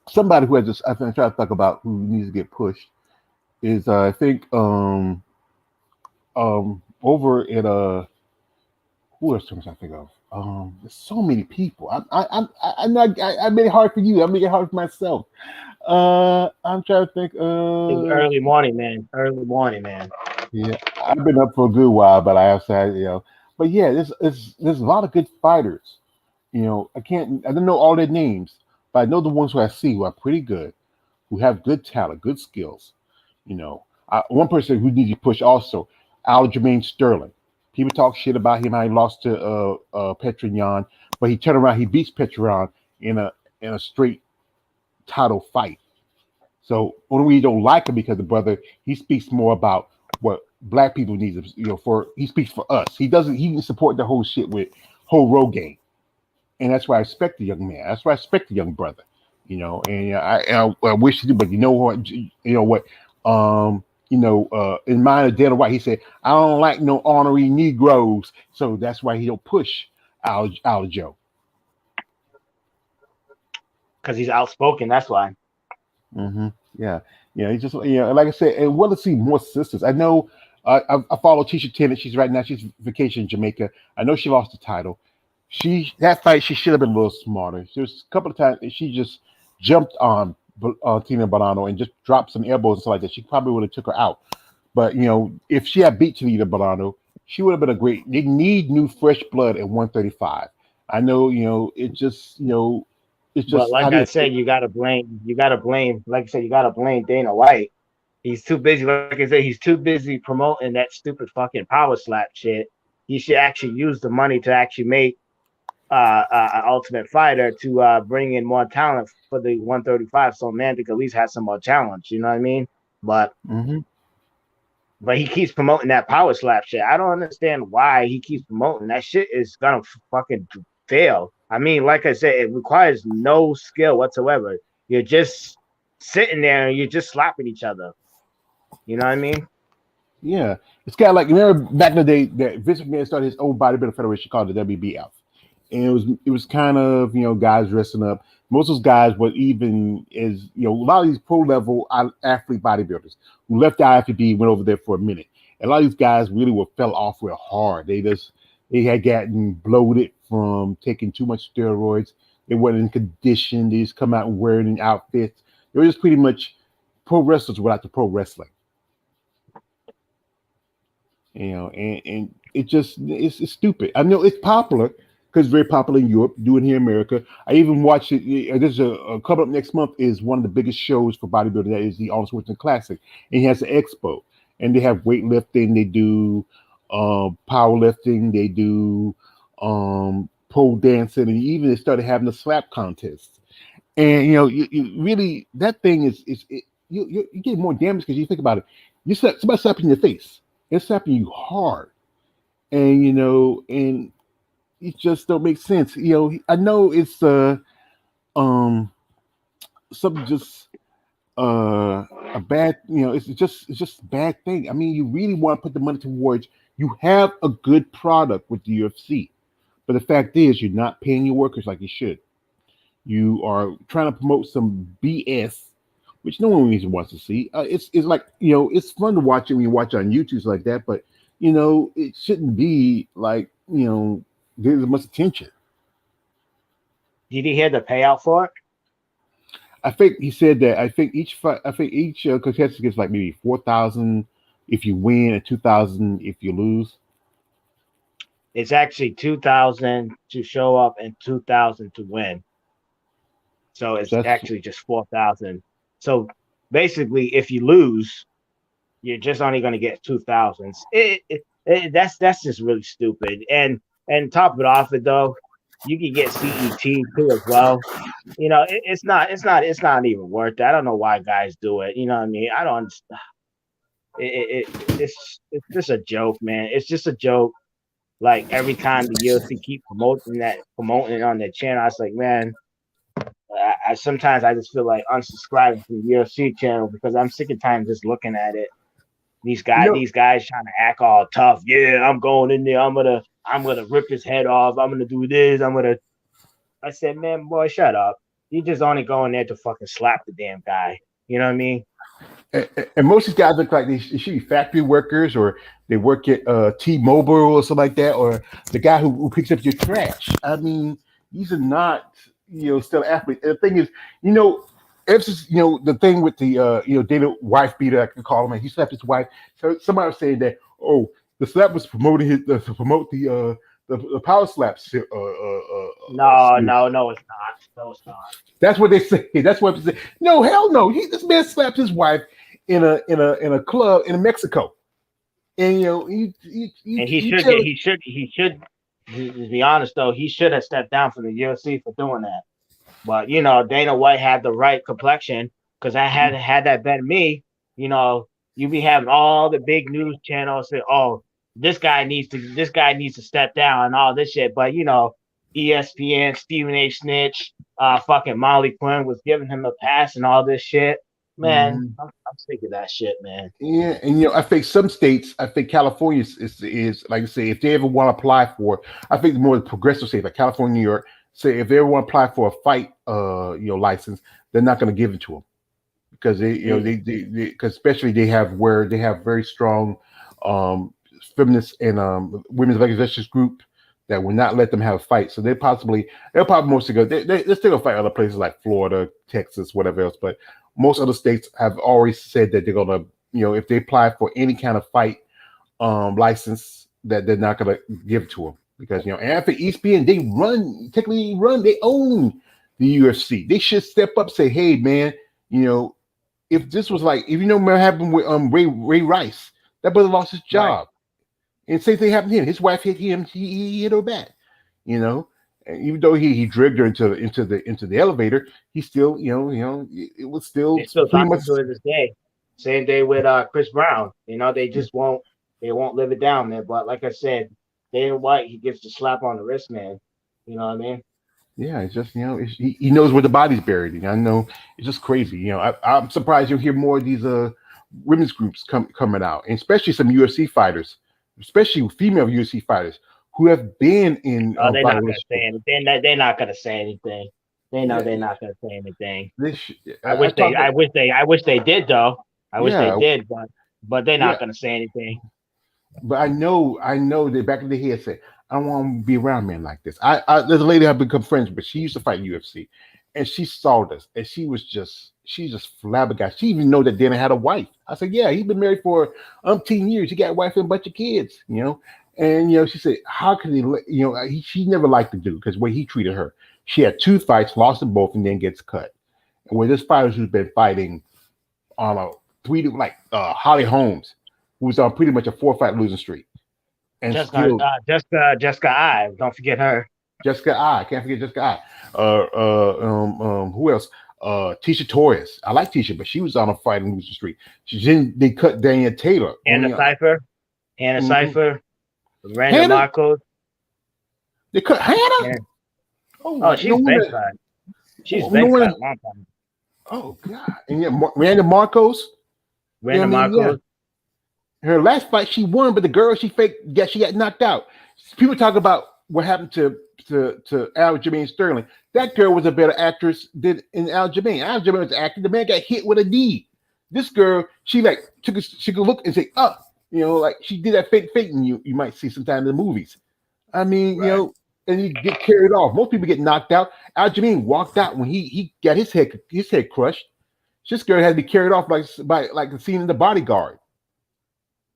somebody who has just I think I'm trying to talk about who needs to get pushed is I think over at who else am I think of? There's so many people. I made it hard for you. I made it hard for myself. I'm trying to think. It's early morning, man. Early morning, man. Yeah, I've been up for a good while, but I have said, but yeah, there's a lot of good fighters. I don't know all their names, but I know the ones who I see who are pretty good, who have good talent, good skills. One person who needs to push also, Aljamain Sterling. People talk shit about him how he lost to Petrignon, but he turned around, he beats Petrignon in a straight title fight. So only reason you don't like him because the brother he speaks more about what black people need. For he speaks for us. He didn't support the whole shit with whole Rogaine, and that's why I respect the young man. That's why I respect the young brother. And I wish he did, but you know what? You know what? In mind of Dana White, he said, "I don't like no ornery Negroes," so that's why he don't push Al Joe. because he's outspoken. That's why. hmm Yeah, yeah. He just like I said, and want to see more sisters. I know. I follow Tisha Tennant. She's right now. She's vacation in Jamaica. I know she lost the title. That fight she should have been a little smarter. There's a couple of times that she just jumped on Tina Bolano and just dropped some elbows and stuff like that. She probably would have took her out. But if she had beat Tina Bolano, she would have been a great. They need new fresh blood at 135. I know. It just. It's But just how like it I is. said, like I said, you gotta blame Dana White. He's too busy. Like I said, he's too busy promoting that stupid fucking power slap shit. He should actually use the money to actually make an Ultimate Fighter to bring in more talent for the 135, so Mandic at least has some more challenge. You know what I mean? But hmm but he keeps promoting that power slap shit. I don't understand why he keeps promoting that shit. Is gonna fucking fail. I mean, like I said, it requires no skill whatsoever. You're just sitting there and you're just slapping each other. You know what I mean? Yeah, it's kind of like remember back in the day that Vince McMahon started his own bodybuilding federation called the WBF, and it was kind of guys dressing up. Most of those guys were even as a lot of these pro level athlete bodybuilders who left the IFBB went over there for a minute. And a lot of these guys really were fell off real hard. They had gotten bloated from taking too much steroids. They weren't in condition. They just come out wearing outfits. They were just pretty much pro wrestlers without the pro wrestling. And it's stupid. I know it's popular because it's very popular in Europe. Do it here in America. I even watch it. There's a coming up next month is one of the biggest shows for bodybuilding. That is the Arnold Schwarzenegger Classic, and he has an expo, and they have weightlifting. They do powerlifting. They do pole dancing, and even they started having a slap contest. And you really that thing you get more damage because you think about it. Somebody slapping in your face. It's slapping you hard, and and it just don't make sense. I know it's um something just a bad. It's just a bad thing. I mean, you really want to put the money towards. You have a good product with the UFC, but the fact is, you're not paying your workers like you should. You are trying to promote some BS, which no one really wants to see. It's like it's fun to watch it when you watch it on YouTube like that, but it shouldn't be like there's much attention. Did you hear the payout for it? I think he said that. I think each contestant gets like maybe 4,000 if you win and 2,000 if you lose. It's actually 2,000 to show up and 2,000 to win. So it's So that's actually just 4,000. So basically, if you lose, you're just only going to get 2,000. That's just really stupid. And top it off, it though, you can get CET too as well. It's not even worth it. I don't know why guys do it. You know what I mean? I don't understand. It's just a joke, man. It's just a joke. Like every time the UFC keep promoting it on their channel, I was like, man, I sometimes I just feel like unsubscribing from the UFC channel because I'm sick of time just looking at it. These you guys, know. these guys trying to act all tough. Yeah, I'm going in there. I'm gonna rip his head off. I'm gonna do this. I said, man, boy, shut up. You just only going there to fucking slap the damn guy. You know what I mean? And most of these guys look like they should be factory workers or they work at T-Mobile or something like that, or the guy who picks up your trash. I mean, these are not still athletes. And the thing is, ever since the thing with the David wife beater, I can call him, and he slapped his wife. So somebody was saying that the slap was promoting to promote the power slap. No, no, no, it's not. No, it's not. That's what they say. That's what they say. No, hell no. This man slapped his wife in a club in Mexico, and And he you should tell get. He should. To be honest though, he should have stepped down from the UFC for doing that. But Dana White had the right complexion. Because I had that been me, you know, you be having all the big news channels say, "Oh, this guy needs to step down," and all this shit. But ESPN, Stephen A. Snitch, fucking Molly Quinn was giving him a pass and all this shit. Man, Mhm. I'm sick of that shit, man. Yeah, and I think some states, I think California is like I say, if they ever want to apply for, I think the more progressive states like California, New York, say if they ever want to apply for a fight, license, they're not going to give it to them because Mm. because especially they have very strong, um, feminists and women's legislation group that will not let them have a fight. So they'll probably mostly go. They're still gonna fight other places like Florida, Texas, whatever else. But most other states have already said that they're gonna, if they apply for any kind of fight license, that they're not gonna give it to them because and after ESPN, they own the UFC. They should step up, say, hey man, you know if this was like if what happened with Ray Rice, that brother lost his Right. job, and same thing happened to him. His wife hit him. He hit her back. You know, and even though he dragged her into the elevator, he still it was They still still pretty much. talking to it this day. Same day with Chris Brown. They just won't live it down, man. But like I said, Dana White, he gives the slap on the wrist, man. You know what I mean? Yeah, it's just he knows where the body's buried. And I know it's just crazy. I'm surprised you'll hear more of these women's groups coming out, and especially some UFC fighters, especially female UFC fighters who have been in Oh, they're not gonna violation. say anything. They're not gonna say anything. They know Yeah, they're not gonna say anything. this I I wish they. talked. I wish they. I wish they did though. I wish they Yeah, did, but they're yeah, not gonna say anything. but I know that back in the head said, I don't want to be around men like this. There's a lady I've become friends with. She used to fight UFC, and she saw this, and she's just flabbergasted. She even know that Dana had a wife. I said, yeah, he's been married for umpteen years. He got a wife and a bunch of kids. And she said, how can he? She never liked the dude because the way he treated her. She had two fights, lost them both, and then gets cut. And with this fighter who's been fighting on a three like Holly Holmes, who's on pretty much a four-fight losing streak, and still Jessica Ives. Don't forget her. Jessica I can't forget Jessica I. Who else? Tisha Torres. I like Tisha, but she was on a fighting losing streak. She didn't. They cut Daniel Taylor. Hannah Only Cipher. Hannah mhm. Cipher. Miranda Hannah. Marcos. They cut Hannah. Yeah. Oh Oh, my! No she's been wonder. cut. She's Oh, no been cut wonder. a long time. Oh God! And yeah, Miranda Marcos. Yeah, I Miranda mean, yeah. Marcos. Her last fight she won, but the girl she faked, yeah, she got knocked out. People talk about what happened to Aljamain Sterling. That girl was a better actress than in Aljamain. Aljamain was an actor. The man got hit with a knee. This girl, she like she could look and say, up, like she did that fake faking you might see sometimes in the movies. I mean, Right. and you get carried off. Most people get knocked out. Aljamain walked out when he got his head crushed. This girl had to be carried off like the scene in The Bodyguard.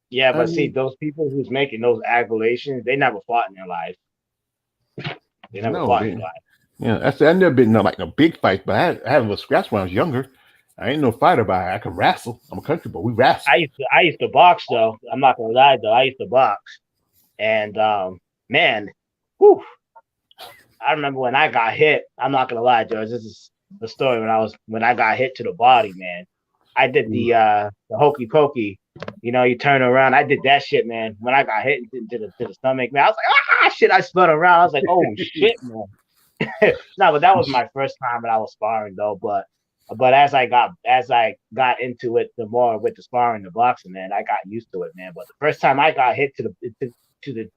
Yeah, I but see, mean, those people who's making those accusations, they never fought in their life. They never no, fought in their they, life. yeah, I never been no big fight, but I had a little scraps when I was younger. I ain't no fighter, but I can wrestle. I'm a country boy. We wrestle. I used to box though. I'm not gonna lie though. I used to box, and man, whew, I remember when I got hit. I'm not gonna lie, George. This is the story when I got hit to the body, man. I did the hokey pokey. You turn around. I did that shit, man. When I got hit to the stomach, man, I was like, ah, shit. I spun around. I was like, oh shit, man. No, but that was my first time that I was sparring though. But as I got into it, the more with the sparring, the boxing, man, I got used to it, man. But the first time I got hit to the to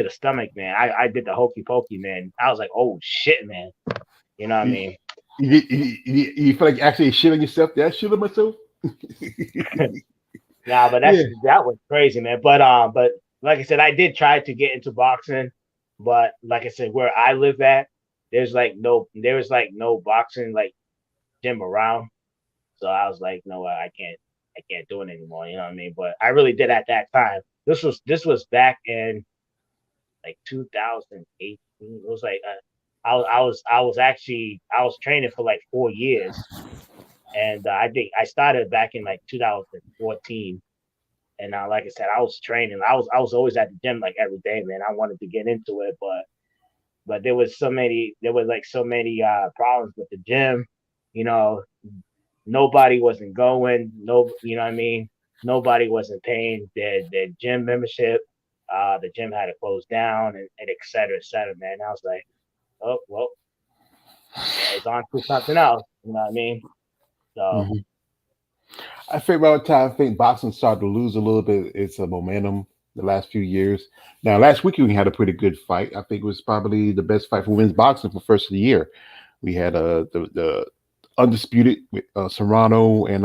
the stomach, man, I did the hokey pokey, man. I was like, oh shit, man. You know what I You, mean? you feel like actually shitting yourself? Did I shit on myself? Nah, but Yeah. that was crazy, man. But like I said, I did try to get into boxing, but like I said, where I live at, there was no boxing like gym around. So I was like, no, I can't do it anymore. You know what I mean? But I really did at that time. This was back in like 2018. It was like I was training for like 4 years, and I think I started back in like 2014. And like I said, I was training. I was always at the gym like every day, man. I wanted to get into it, but there was like so many problems with the gym, you know, nobody wasn't going. No, you know what I mean. Nobody wasn't paying their gym membership. The gym had to close down and et cetera, et cetera. Man, I was like, oh well, it's on to something else. You know what I mean? So Hmm. I think about time. I think boxing started to lose a little bit its momentum the last few years. Now, last week we had a pretty good fight. I think it was probably the best fight for women's boxing for first of the year. We had the undisputed with Serrano and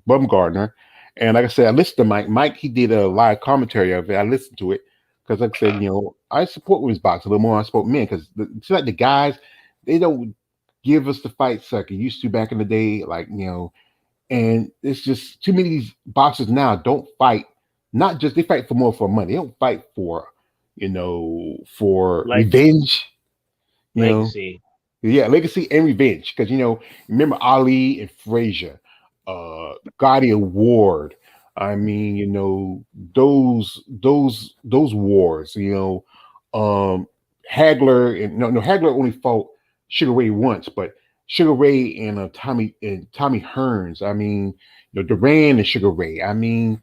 Bumgardner, and like I said, I listened to Mike. Mike he did a live commentary of it. I listened to it because, like I said, I support women's boxing a little more. I support men because it's like the guys they don't give us the fights like it used to back in the day. Like and it's just too many of these boxers now don't fight. Not just they fight for more for money. They don't fight for like revenge. You know, legacy, yeah, legacy and revenge. Because remember Ali and Frazier, Gotti and Ward. I mean, those wars. Hagler and no Hagler only fought Sugar Ray once, but Sugar Ray and Tommy Hearns. I mean, Duran and Sugar Ray. I mean,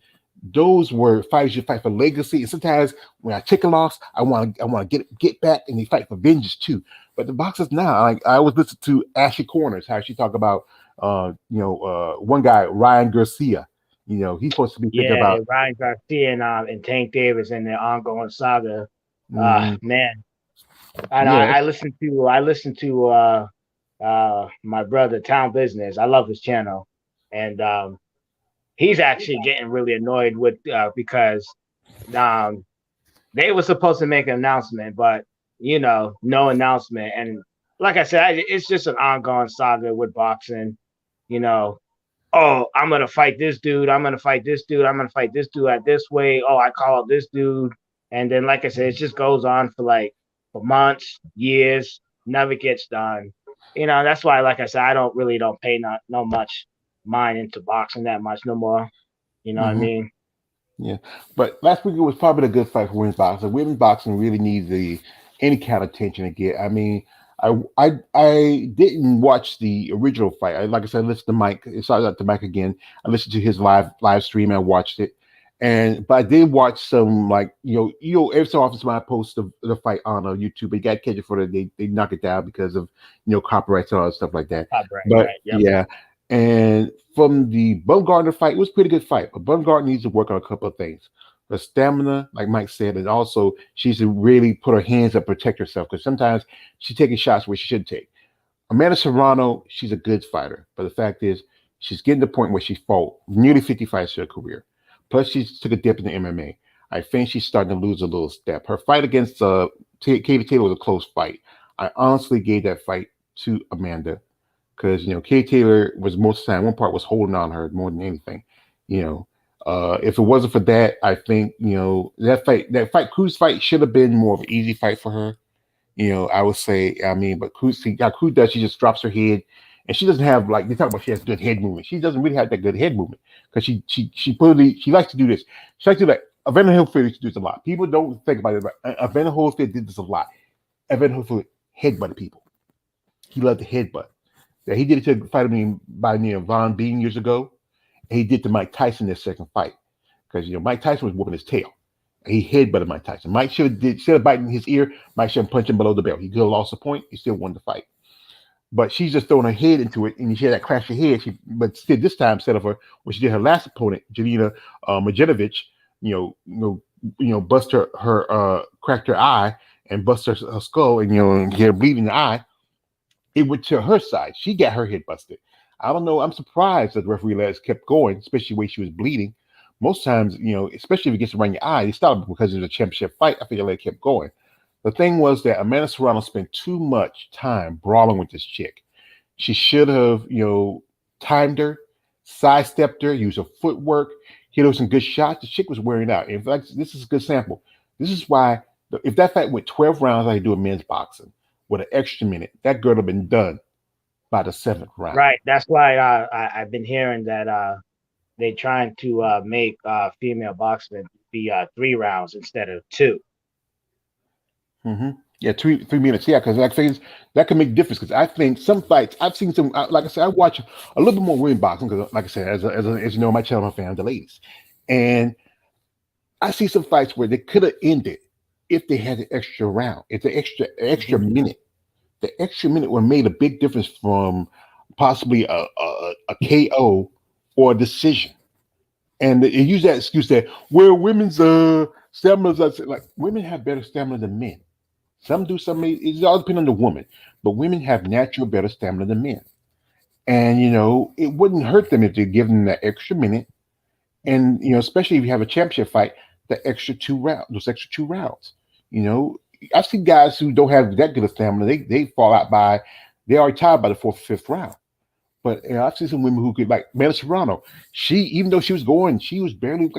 those were fights you fight for legacy. And sometimes when I take a loss, I want to get back, and they fight for vengeance too. But the boxers now, like I always listen to Ashley Corners, how she talk about one guy, Ryan Garcia. He's supposed to be thinking yeah, about Ryan Garcia and Tank Davis and their ongoing saga. mm, Man, and yeah, I listen to my brother Town Business. I love his channel, and he's actually getting really annoyed with because um they were supposed to make an announcement, but no announcement. And like I said, it's just an ongoing saga with boxing. You know, oh, I'm gonna fight this dude. I'm gonna fight this dude. I'm gonna fight this dude at this way. Oh, I call out this dude, and then like I said, it just goes on for months, years, never gets done. That's why, like I said, I don't pay not no much mind into boxing that much no more. You know what I hmm mean? yeah. But last week it was probably a good fight for women's boxing. Women's boxing really needs any kind of attention to get. I mean, I didn't watch the original fight. Like I said, I listened to Mike. Sorry out to Mike again. I listened to his live stream and I watched it. But I did watch some like every so often somebody posts the fight on YouTube. They got to catch it for they knock it down because of copyrights and all that stuff like that. Right, But right. Yep. yeah, and from the Bumgarner fight, it was a pretty good fight. But Bumgarner needs to work on a couple of things. The stamina, like Mike said, and also she needs to really put her hands up, protect herself, because sometimes she's taking shots where she shouldn't take. Amanda Serrano, she's a good fighter, but the fact is, she's getting to the point where she fought nearly 50 fights in her career. Plus, she took a dip in the MMA. I think she's starting to lose a little step. Her fight against Katie Taylor was a close fight. I honestly gave that fight to Amanda because Katie Taylor was most of the time one part was holding on her more than anything. You know, if it wasn't for that, I think that Cruz fight should have been more of an easy fight for her. I would say, I mean, but Cruz does, she just drops her head, and she doesn't have like they talk about. She has good head movement. She doesn't really have that good head movement because she likes to do this. She likes to do like Evander Holyfield used to do this a lot. People don't think about it, but Evander Holyfield did this a lot. Evander Holyfield headbutted people. He loved to headbutt. Yeah, he did it to fight him by Von Bean years ago. And he did to Mike Tyson their second fight because Mike Tyson was whooping his tail. He headbutted Mike Tyson. Mike should have biting his ear. Mike should have punched him below the belt. He could have lost a point. He still won the fight. But she's just throwing her head into it, and she had that crash of her head. But still, this time, instead of her, when she did her last opponent, Jelena Majenovic, bust her cracked her eye and bust her skull, and get her bleeding in the eye. It went to her side. She got her head busted. I don't know. I'm surprised that the referee let us kept going, especially when she was bleeding. Most times, especially if it gets around your eye, they stop because it was a championship fight. I think they let it kept going. The thing was that Amanda Serrano spent too much time brawling with this chick. She should have, timed her, sidestepped her, used her footwork, hit her some good shots. The chick was wearing out. In fact, this is a good sample. This is why, if that fight went 12 rounds, like I do in men's boxing, with an extra minute, that girl would have been done by the seventh round. Right. That's why I've been hearing that they trying to make female boxing be 3 rounds instead of two. Mm-hmm. Yeah, 3 3 minutes. Yeah, because like things that can make difference. Because I think some fights I've seen some. Like I said, I watch a little bit more women boxing because, like I said, as you know, my channel, I'm a fan of the ladies, and I see some fights where they could have ended if they had an extra round. It's an extra Mhm. minute. The extra minute would have made a big difference from possibly a KO or a decision. And they use that excuse that well, women's stamina. Like women have better stamina than men. Some do, some may. It all depends on the woman. But women have natural better stamina than men. And it wouldn't hurt them if they give them that extra minute. And especially if you have a championship fight, the extra 2 rounds, those extra 2 rounds. You know, I've seen guys who don't have that good of stamina. They fall out by they are tired by the fourth, fifth round. But I've seen some women who could like Mena Serrano. She, even though she was going, she was barely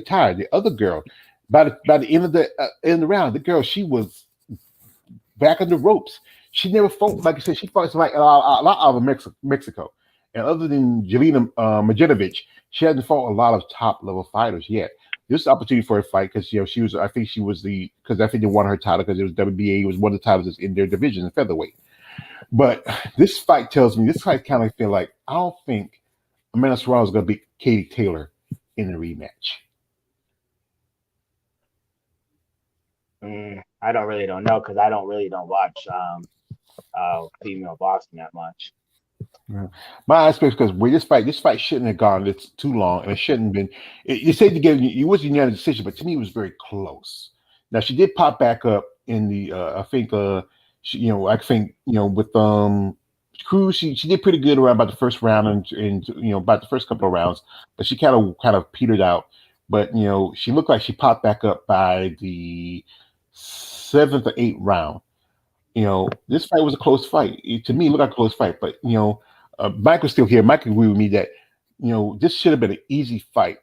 tired. The other girl, by the end of the round, the girl she was back on the ropes. She never fought, like I said, she fought like a lot out of Mexico. And other than Jelena Majinovic, she hasn't fought a lot of top level fighters yet. This is an opportunity for a fight because she was. I think she was because I think they won her title because it was WBA. It was one of the titles that's in their division in featherweight. But this fight tells me this fight kind of feel like I don't think Amanda Serrano is going to beat Katie Taylor in the rematch. I don't know because I don't really don't watch female boxing that much. Yeah. My aspect because where this fight shouldn't have gone. It's too long, and it shouldn't have been. You said together, it was a unanimous decision, but to me, it was very close. Now she did pop back up in the. I think. I think with Cruz, she did pretty good around about the first round and about the first couple of rounds, but she kind of petered out. But she looked like she popped back up by the seventh or eighth round. This fight was a close fight. To me, it looked like a close fight, but Mike was still here. Mike agreed with me that this should have been an easy fight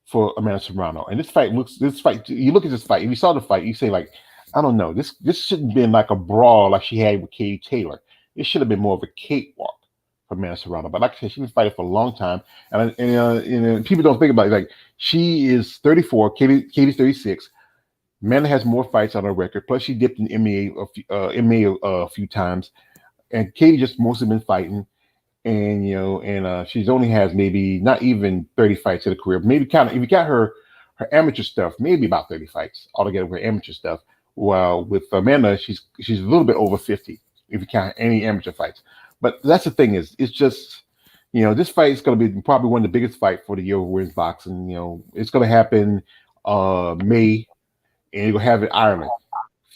for Amanda Serrano. And this fight. You look at this fight. If you saw the fight, you say like, I don't know. This shouldn't have been like a brawl like she had with Katie Taylor. It should have been more of a cakewalk for Amanda Serrano. But like I said, she's been fighting for a long time, and people don't think about it. Like she is 34, Katie's 36. Amanda has more fights on her record. Plus, she dipped in MMA a few times, and Katie just mostly been fighting. And she's only has maybe not even 30 fights in a career. Maybe kind of if you got her amateur stuff, maybe about 30 fights altogether with her amateur stuff. While with Amanda, she's a little bit over 50 if you count any amateur fights. But that's the thing is, it's just this fight is going to be probably one of the biggest fight for the year of women's boxing. It's going to happen May and you're gonna have it Ireland.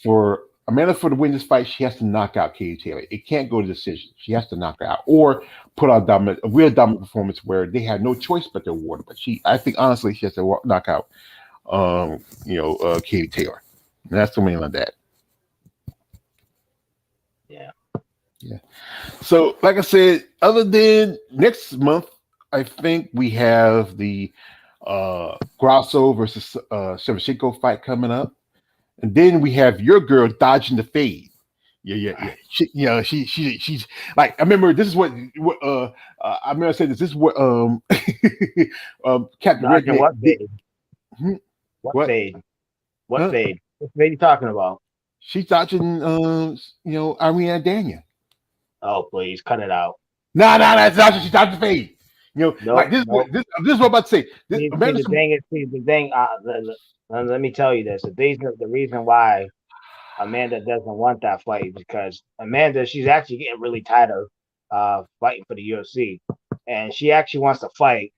For Amanda for to win this fight, she has to knock out Katie Taylor. It can't go to decision. She has to knock her out or put out a real dominant performance where they had no choice but to award her. But I think honestly, she has to knock out, Katie Taylor. And that's the main on that. Yeah. Yeah. So, like I said, other than next month, I think we have the Grasso versus Shevchenko fight coming up. And then we have your girl dodging the fade. Yeah, yeah, yeah. She's like I remember this is what I remember saying this. This is what Captain Dodging Redneck what did. fade? Hmm? What What? fade? What Huh? fade? What fade you talking about? She's dodging Ariana Daniel. Oh, please cut it out. No, no, that's not she's dodging the fade. Like Nope, this is what nope. this is what I'm about to say. This See, Amanda the thing is, see, the thing. Let me tell you this. The reason why Amanda doesn't want that fight is because Amanda, she's actually getting really tired of fighting for the UFC, and she actually wants to fight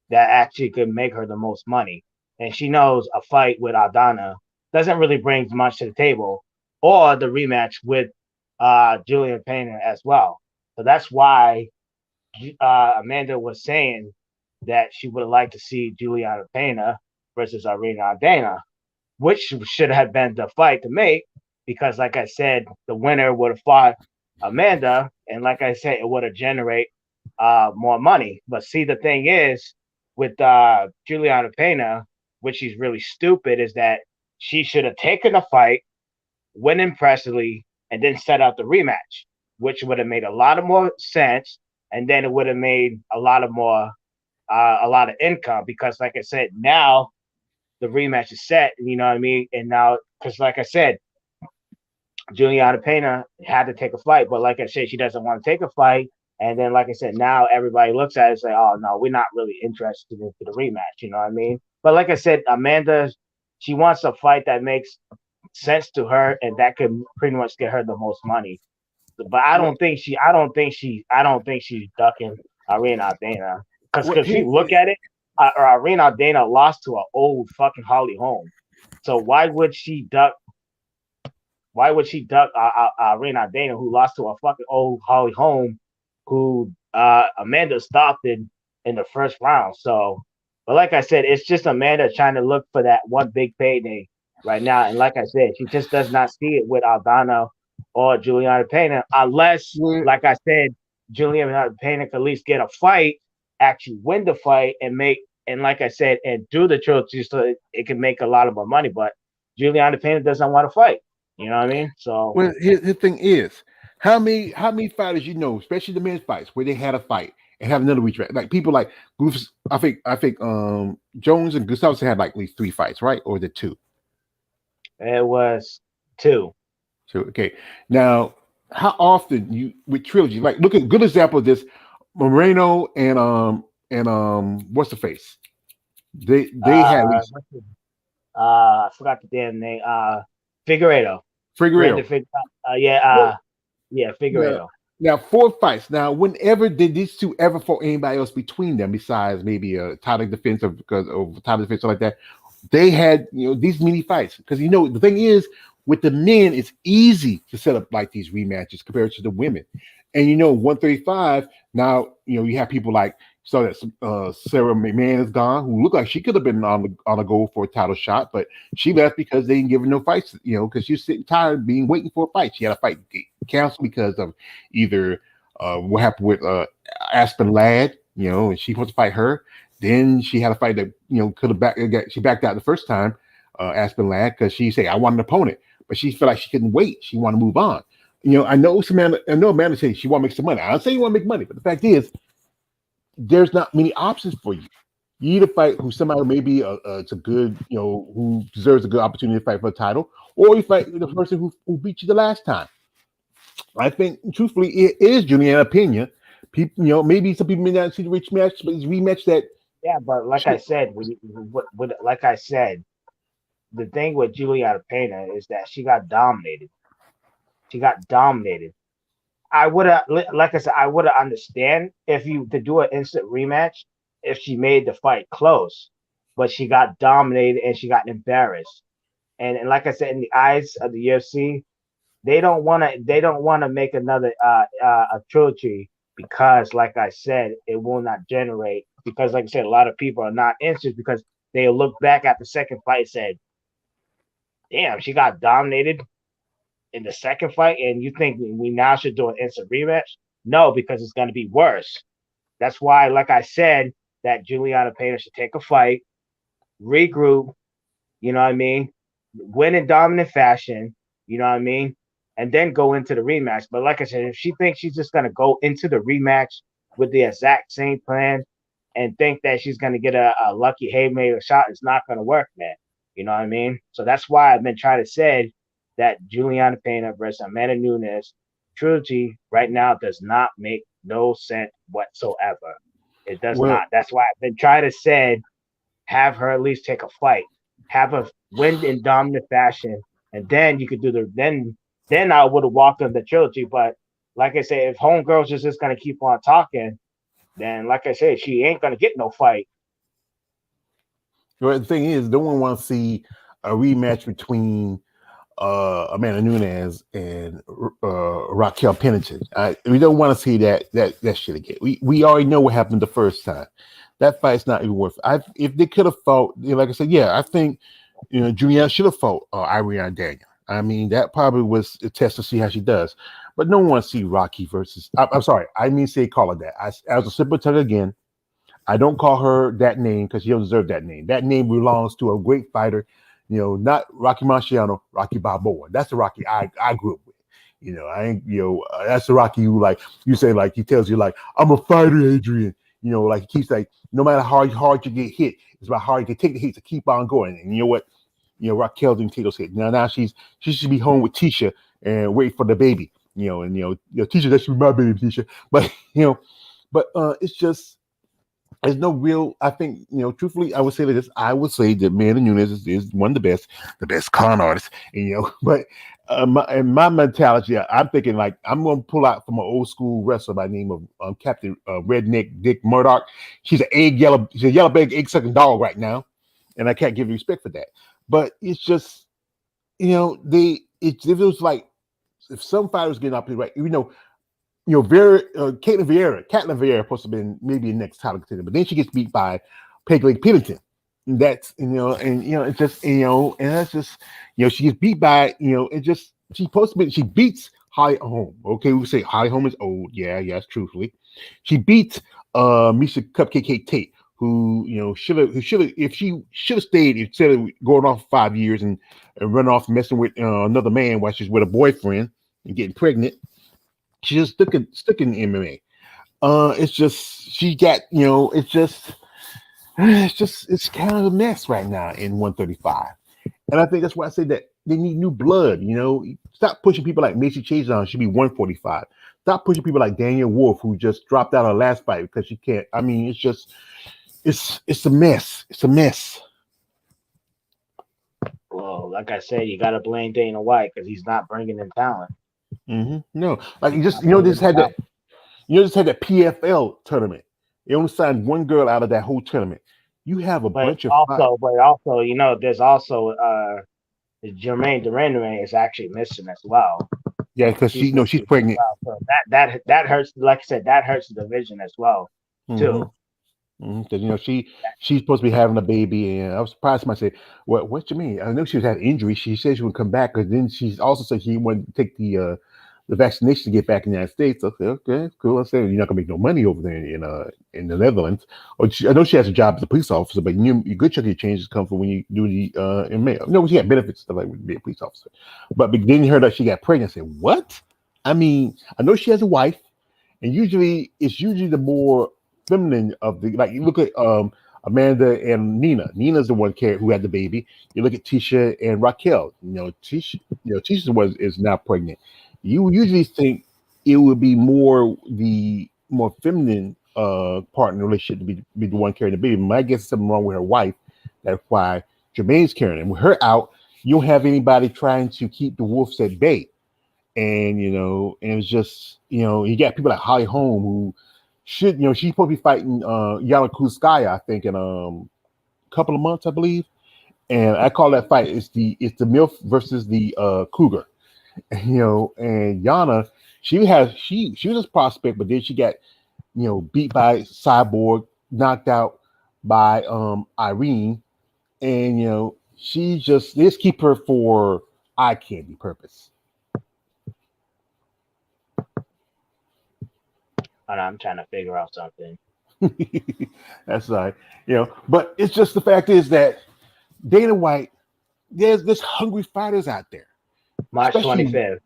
that actually could make her the most money. And she knows a fight with Aldana doesn't really bring much to the table, or the rematch with Julian Payne as well. So that's why Amanda was saying that she would have liked to see Juliana Pena versus Irina Aldana, which should have been the fight to make because, like I said, the winner would have fought Amanda, and like I said, it would have generate more money. But see, the thing is with Juliana Pena, which is really stupid, is that she should have taken the fight, win impressively, and then set out the rematch, which would have made a lot of more sense, and then it would have made a lot of income because, like I said, now the rematch is set. You know what I mean? And now, because like I said, Juliana Pena had to take a fight, but like I said, she doesn't want to take a fight. And then, like I said, now everybody looks at it and say, "Oh no, we're not really interested in the rematch." You know what I mean? But like I said, Amanda, she wants a fight that makes sense to her, and that could pretty much get her the most money. But Well, I don't think she's ducking Irene Aldana because if here's you look at it, Irene Aldana lost to an old fucking Holly Holm. So why would she duck Rena Dana, who lost to a fucking old Holly Holm, who Amanda stopped in the first round? So, but like I said, it's just Amanda trying to look for that one big payday right now. And like I said, she just does not see it with Aldana or Juliana Pena, unless, well, like I said, Juliana Pena could at least get a fight, actually win the fight, and like I said, and do the trilogy so it can make a lot of more money. But Juliana Pena doesn't want to fight. You know what I mean? So Here's the thing is, how many fighters you know, especially the men's fights, where they had a fight and have another rematch? Like people like Goose, I think Jones and Gustafsson had like at least 3 fights, right? Or the two. it was two. So okay, now how often you with trilogy? Like look at good example of this, Moreno and what's the face? They had at Uh, least I forgot the damn name. Figueredo, Figueroa. Brandon Fig. Yeah, Well, yeah, now, Figueredo. now 4 fights. Now, whenever did these two ever fought anybody else between them besides maybe a title defense or because of title defense or like that? They had these mini fights because the thing is with the men it's easy to set up like these rematches compared to the women, and 135 now you have people like so that Sarah McMahon is gone who looked like she could have been on the goal for a title shot, but she left because they didn't give her no fights, because she was sitting tired of being waiting for a fight. She had a fight get canceled because of either what happened with Aspen Ladd, and she wants to fight her. Then she had a fight that could have she backed out the first time, Aspen Ladd, because she said I want an opponent, but she felt like she couldn't wait. She wanted to move on. I know Amanda said she want to make some money. I don't say you want to make money, but the fact is, there's not many options for you. You either fight who somebody maybe it's a good, who deserves a good opportunity to fight for a title, or you fight the person who beat you the last time. I think, truthfully, it is Juliana Pena. People, maybe some people may not see the rematch, but it's a rematch that Yeah, but like I shit. said, like I said, the thing with Juliana Pena is that she got dominated. She got dominated. I would have, like I said, I would have understand if you to do an instant rematch if she made the fight close, but she got dominated and she got embarrassed. And like I said, in the eyes of the UFC, they don't want to make another a trilogy because, like I said, it will not generate because, like I said, a lot of people are not interested because they look back at the second fight and said, "Damn, she got dominated in the second fight," and you think we now should do an instant rematch? No, because it's going to be worse. That's why, like I said, that Juliana Pena should take a fight, regroup, you know what I mean, win in dominant fashion, you know what I mean, and then go into the rematch. But like I said, if she thinks she's just going to go into the rematch with the exact same plan and think that she's going to get a lucky haymaker shot, it's not going to work, man. You know what I mean? So that's why I've been trying to say that Juliana Pena versus Amanda Nunes trilogy right now does not make no sense whatsoever. It does Well, not. That's why I've been trying to say have her at least take a fight, have her win in dominant fashion, and then you could do the then I would have walked on the trilogy. But like I say, if homegirls is just gonna keep on talking, then like I said, she ain't gonna get no fight. the thing is, no one wants to see a rematch between Amanda Nunes and Raquel Pennington. We don't want to see that shit again. We already know what happened the first time. That fight's not even worth it. If they could have fought, like I said, yeah, I think Juliana should have fought Irene Daniel. I mean, that probably was a test to see how she does. But no one wants to see Rocky versus. I'm sorry, I mean say call her that. As a simple tell again, I don't call her that name because she don't deserve that name. That name belongs to a great fighter, not Rocky Marciano, Rocky Balboa. That's the Rocky I grew up with. I ain't, that's the Rocky who like you say like he tells you like I'm a fighter, Adrian. Like he keeps like no matter how hard you get hit, it's about how you can take the hits to keep on going. And you know what? Raquel didn't take those hits. Now she should be home with Tisha and wait for the baby. And teacher, that should be my baby, teacher. But it's just there's no real. I think truthfully, I would say this. I would say that Amanda Nunes is one of the best con artists. But in my mentality, I'm thinking like I'm going to pull out from an old school wrestler by the name of Captain Redneck Dick Murdoch. She's a yellow bag egg sucking dog right now, and I can't give you respect for that. But it's just if it was like if some fighters getting up here, right, very Caitlin Vieira supposed to have been maybe the next title contender, but then she gets beat by Peggy Pennington. And that's it's just and that's just she gets beat by it just she's supposed to be she beats Holly Holm. Okay, we say Holly Holm is old. Yeah, yes, truthfully. She beats Misha Cupcake Cake Tate, who should have if she should have stayed instead of going off 5 years and run off messing with another man while she's with a boyfriend and getting pregnant. She just stuck in MMA. It's just she got it's kind of a mess right now in 135, and I think that's why I say that they need new blood. Stop pushing people like Macy Chase on. Should be 145. Stop pushing people like Daniel Wolf, who just dropped out of her last fight because she can't. I mean, it's just it's a mess. It's a mess. Well, like I said, you got to blame Dana White because he's not bringing in talent. No, like you just Not bringing just in had that. talent. Just had that PFL tournament. They only signed one girl out of that whole tournament. You have a But bunch of five. also, there's also Jermaine Durandame is actually missing as well. Yeah, because She's she's missing as pregnant. well. So that hurts. Like I said, that hurts the division as well Mm-hmm. too. Because she's supposed to be having a baby, and I was surprised. Somebody said, What you mean?" I know she was had injury. She said she would come back, because then she also said she wanted to take the vaccination to get back in the United States. I said, "Okay, cool." I said, "You're not gonna make no money over there in the Netherlands." I know she has a job as a police officer, but your good chunk of your changes come from when you do the in mail. She got benefits stuff like being a police officer, but then you heard that she got pregnant. I said, "What?" I mean, I know she has a wife. And it's usually the more feminine of the like you look at Amanda and Nina. Nina's the one who had the baby. You look at Tisha and Raquel. Tisha is now pregnant. You usually think it would be more the more feminine part in the relationship to be the one carrying the baby. My guess is something wrong with her wife. That's why Jermaine's carrying it. And with her out, you don't have anybody trying to keep the wolves at bay. And and it's just you got people like Holly Holm who should she's supposed to be fighting Yana Kuzskaya, I think, in couple of months, I believe. And I call that fight it's the MILF versus the Cougar. And Yana, she was a prospect, but then she got beat by Cyborg, knocked out by Irene, and she just let's keep her for eye candy purpose. And I'm trying to figure out something. That's right. But it's just the fact is that Dana White, there's hungry fighters out there, March especially 25th.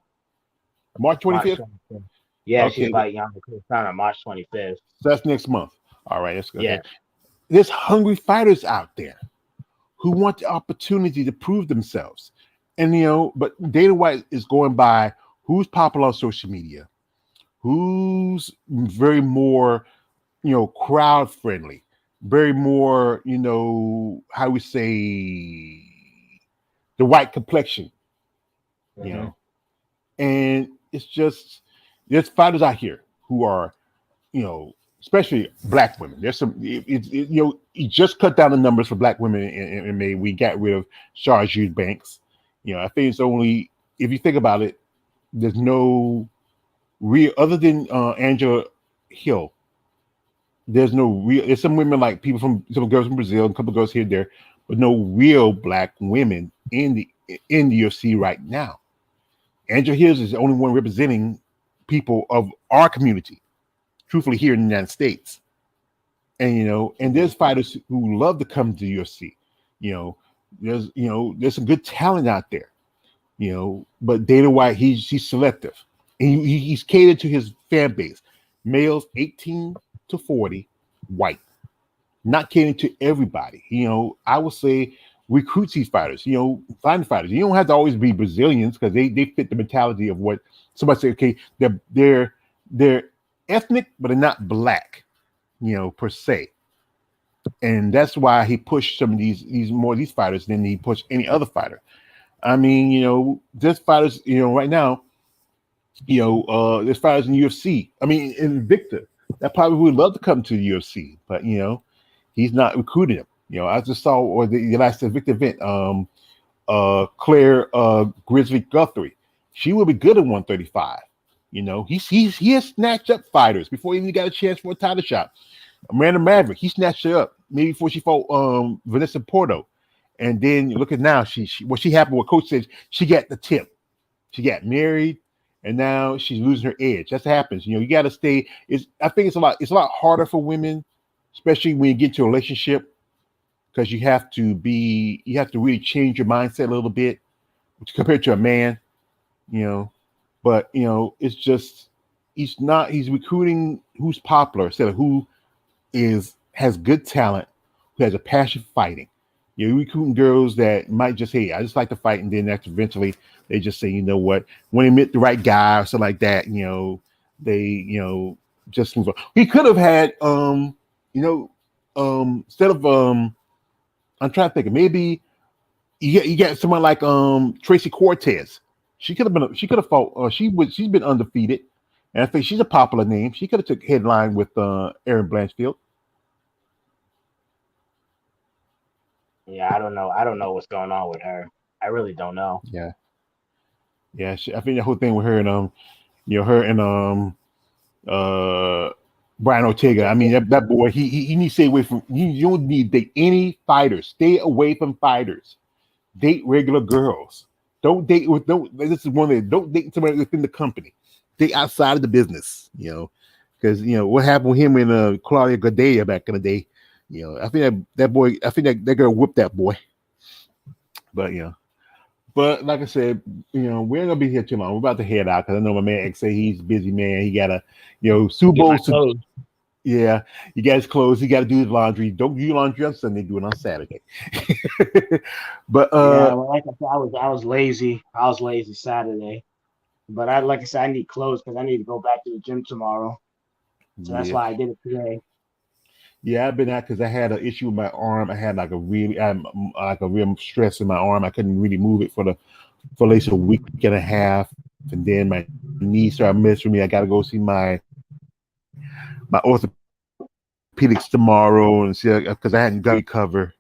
March March 25th. 25th. Yeah, she's Okay, fighting Yana Kuzma on March 25th. so that's next month. All right, that's good. Yeah. Okay. There's hungry fighters out there who want the opportunity to prove themselves. And but Dana White is going by who's popular on social media, who's very more crowd friendly, very more, how we say the white complexion, you Mm-hmm. know. And it's just there's fighters out here who are, especially black women. There's some, you just cut down the numbers for black women in May. We got rid of Charles Banks. I think it's only if you think about it, there's no real other than Angela Hill. There's no real. There's some women like some girls from Brazil, and a couple of girls here and there, but no real black women in the UFC right now. Angela Hills is the only one representing people of our community, truthfully, here in the United States. And and there's fighters who love to come to UFC. You know, there's some good talent out there. But Dana White, he's selective, and he's catered to his fan base, males 18 to 40, white, not catering to everybody. I would say recruits these fighters. Find fighters. You don't have to always be Brazilians because they fit the mentality of what somebody say. Okay, they're ethnic, but they're not black. Per se, and that's why he pushed some of these fighters than he pushed any other fighter. I mean, this fighters, right now, there's fighters in UFC. I mean, in Victor, that probably would love to come to the UFC, but he's not recruiting him. I just saw or the last Victor event, Claire Grizzly Guthrie, she would be good at 135. He has snatched up fighters before he even got a chance for a title shot. Amanda Maverick, he snatched her up maybe before she fought Vanessa Porto. And then look at now, what she happened. What coach said, she got the tip. She got married, and now she's losing her edge. That's what happens. You got to stay. I think it's a lot harder for women, especially when you get into a relationship, because you have to really change your mindset a little bit compared to a man. But it's just he's recruiting who's popular instead of who has good talent, who has a passion for fighting. You're recruiting girls that might just, hey, I just like to fight, and then eventually they just say, you know what, when they meet the right guy or something like that, they, just move on. He could have had, instead of, I'm trying to think of maybe you get someone like Tracy Cortez. She could have fought. She's been undefeated, and I think she's a popular name. She could have took headline with Erin Blanchfield. Yeah, I don't know. I don't know what's going on with her. I really don't know. Yeah, yeah. I think the whole thing with her and her and Brian Ortega. I mean, that boy, he needs to stay away from. You don't need to date any fighters. Stay away from fighters. Date regular girls. Don't date with This is one that don't date somebody within the company. Date outside of the business. Because what happened with him and Claudia Gadea back in the day. I think that boy. I think that they're gonna whip that boy. But but like I said, we ain't gonna be here too long. We're about to head out because I know my man X say he's a busy man. He gotta, Super Bowl. Yeah, you got his clothes. He got to do his laundry. Don't do your laundry on Sunday. Do it on Saturday. But yeah, well, like I said, I was lazy. I was lazy Saturday, but like I said, I need clothes because I need to go back to the gym tomorrow. So that's yeah, why I did it today. yeah, I've been out because I had an issue with my arm. I had like a real stress in my arm. I couldn't really move it for at least a week and a half, and then my knee started messing with me. I got to go see my orthopedics tomorrow and see because I hadn't got recover.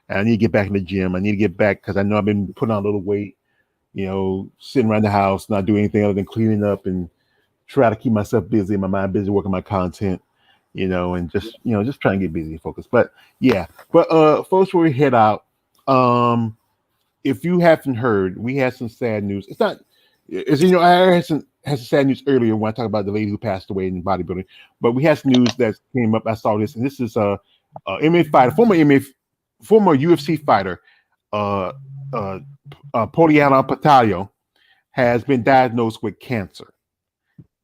And I need to get back in the gym. I need to get back because I know I've been putting on a little weight. Sitting around the house, not doing anything other than cleaning up and try to keep myself busy, my mind busy, working my content. And just trying to get busy and focused. But yeah, folks, before we head out, if you haven't heard, we had some sad news. It's not, as I had some sad news earlier when I talked about the lady who passed away in bodybuilding, but we had some news that came up. I saw this, and this is MMA fighter, former UFC fighter, uh, Poliana Patallo, has been diagnosed with cancer,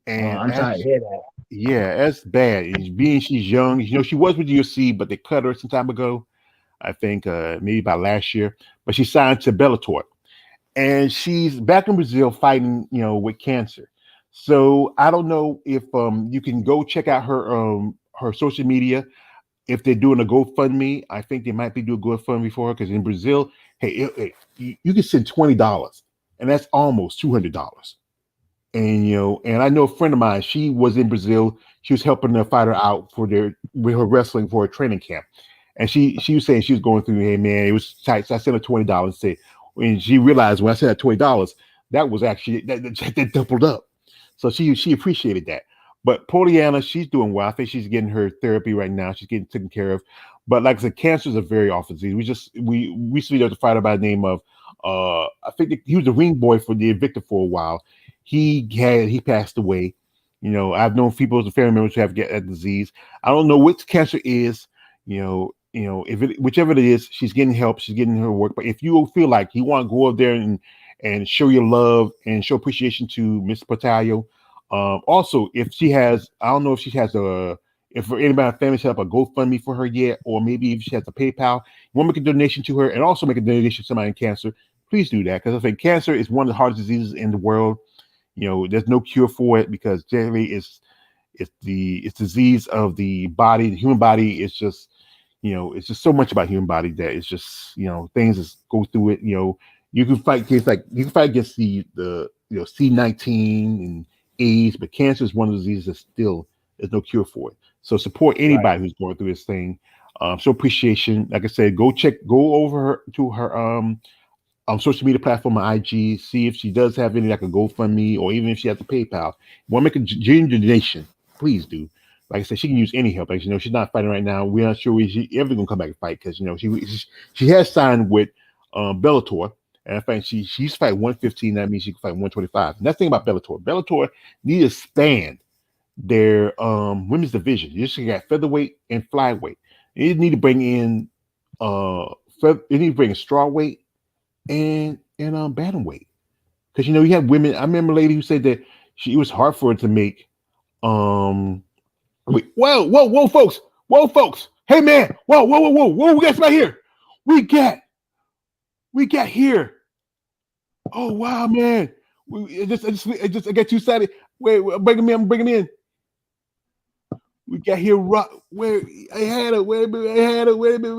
and I'm sorry to hear that. yeah, that's bad. Being she's young, she was with UFC, but they cut her some time ago. I think maybe about last year, but she signed to Bellator, and she's back in Brazil fighting, with cancer. So I don't know if you can go check out her social media. If they're doing a GoFundMe, I think they might be doing a GoFundMe for her because in Brazil, hey, you can send $20, and that's almost $200. And I know a friend of mine. She was in Brazil. She was helping the fighter out with her wrestling for a training camp, and she was saying she was going through. Hey man, it was tight. So I sent her $20. Say, and she realized when I sent her $20, that was actually that doubled up. So she appreciated that. But Poliana, she's doing well. I think she's getting her therapy right now. She's getting taken care of. But like I said, cancer is a very awful disease. We recently had a fighter by the name of I think he was a ring boy for the Invicta for a while. He passed away. I've known people as family members who have get that disease. I don't know which cancer is. Whichever it is, she's getting help. She's getting her work. But if you feel like you want to go up there and show your love and show appreciation to Miss Patallo, also if she has, I don't know if she has If for anybody in the family set up a GoFundMe for her yet, or maybe if she has a PayPal, you want to make a donation to her and also make a donation to somebody in cancer, please do that. Because I think cancer is one of the hardest diseases in the world. There's no cure for it because generally it's disease of the body. The human body is just, it's just so much about human body that it's just, things just go through it. You can fight against the C19 and AIDS, but cancer is one of the diseases that still there's no cure for it. So support Right. anybody who's going through this thing. Show appreciation. Like I said, go over to her social media platform on IG, see if she does have any like a GoFundMe or even if she has a PayPal. Want to make a genuine donation? Please do. Like I said, she can use any help. Like, she's not fighting right now. We're not sure she ever gonna come back and fight because she has signed with Bellator, and I think she's fight 115. That means she can fight 125. And that's the thing about Bellator. Bellator need to expand their women's division. You just got featherweight and flyweight. You need to bring in you need to bring in strawweight and bantamweight because you have women. I remember a lady who said that it was hard for her to make wait, whoa folks, hey man, whoa, we got somebody here. We got here. Oh wow, man. I got too excited. Wait, I'm bringing him in. We got here. Where I had it. Wait a minute. Wait a minute.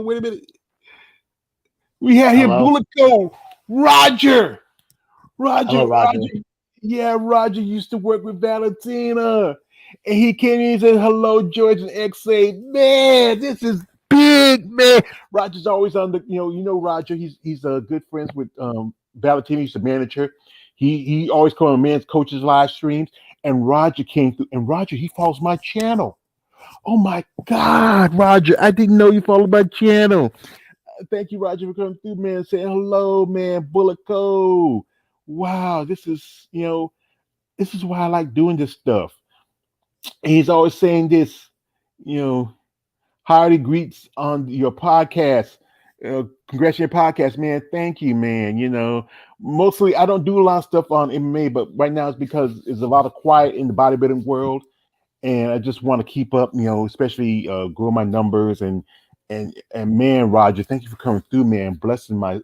Wait a minute. We had here Hello. Bullet Code. Roger. Hello, Roger. Yeah, Roger used to work with Valentina. And he came in and said, hello, George and XA. Man, this is big, man. Roger's always on the, Roger. He's good friends with Valentina. He's the manager. He always called him man's coaches live streams. And Roger came through. And Roger, he follows my channel. Oh my God, Roger. I didn't know you followed my channel. Thank you, Roger, for coming through, man. Saying hello, man. Bullet Code. Wow, this is why I like doing this stuff. And he's always saying this, you know, hearty greets on your podcast. Congrats on your podcast, man. Thank you, man. Mostly I don't do a lot of stuff on MMA, but right now it's because there's a lot of quiet in the bodybuilding world, and I just want to keep up, especially grow my numbers and man, Roger, thank you for coming through, man, blessing my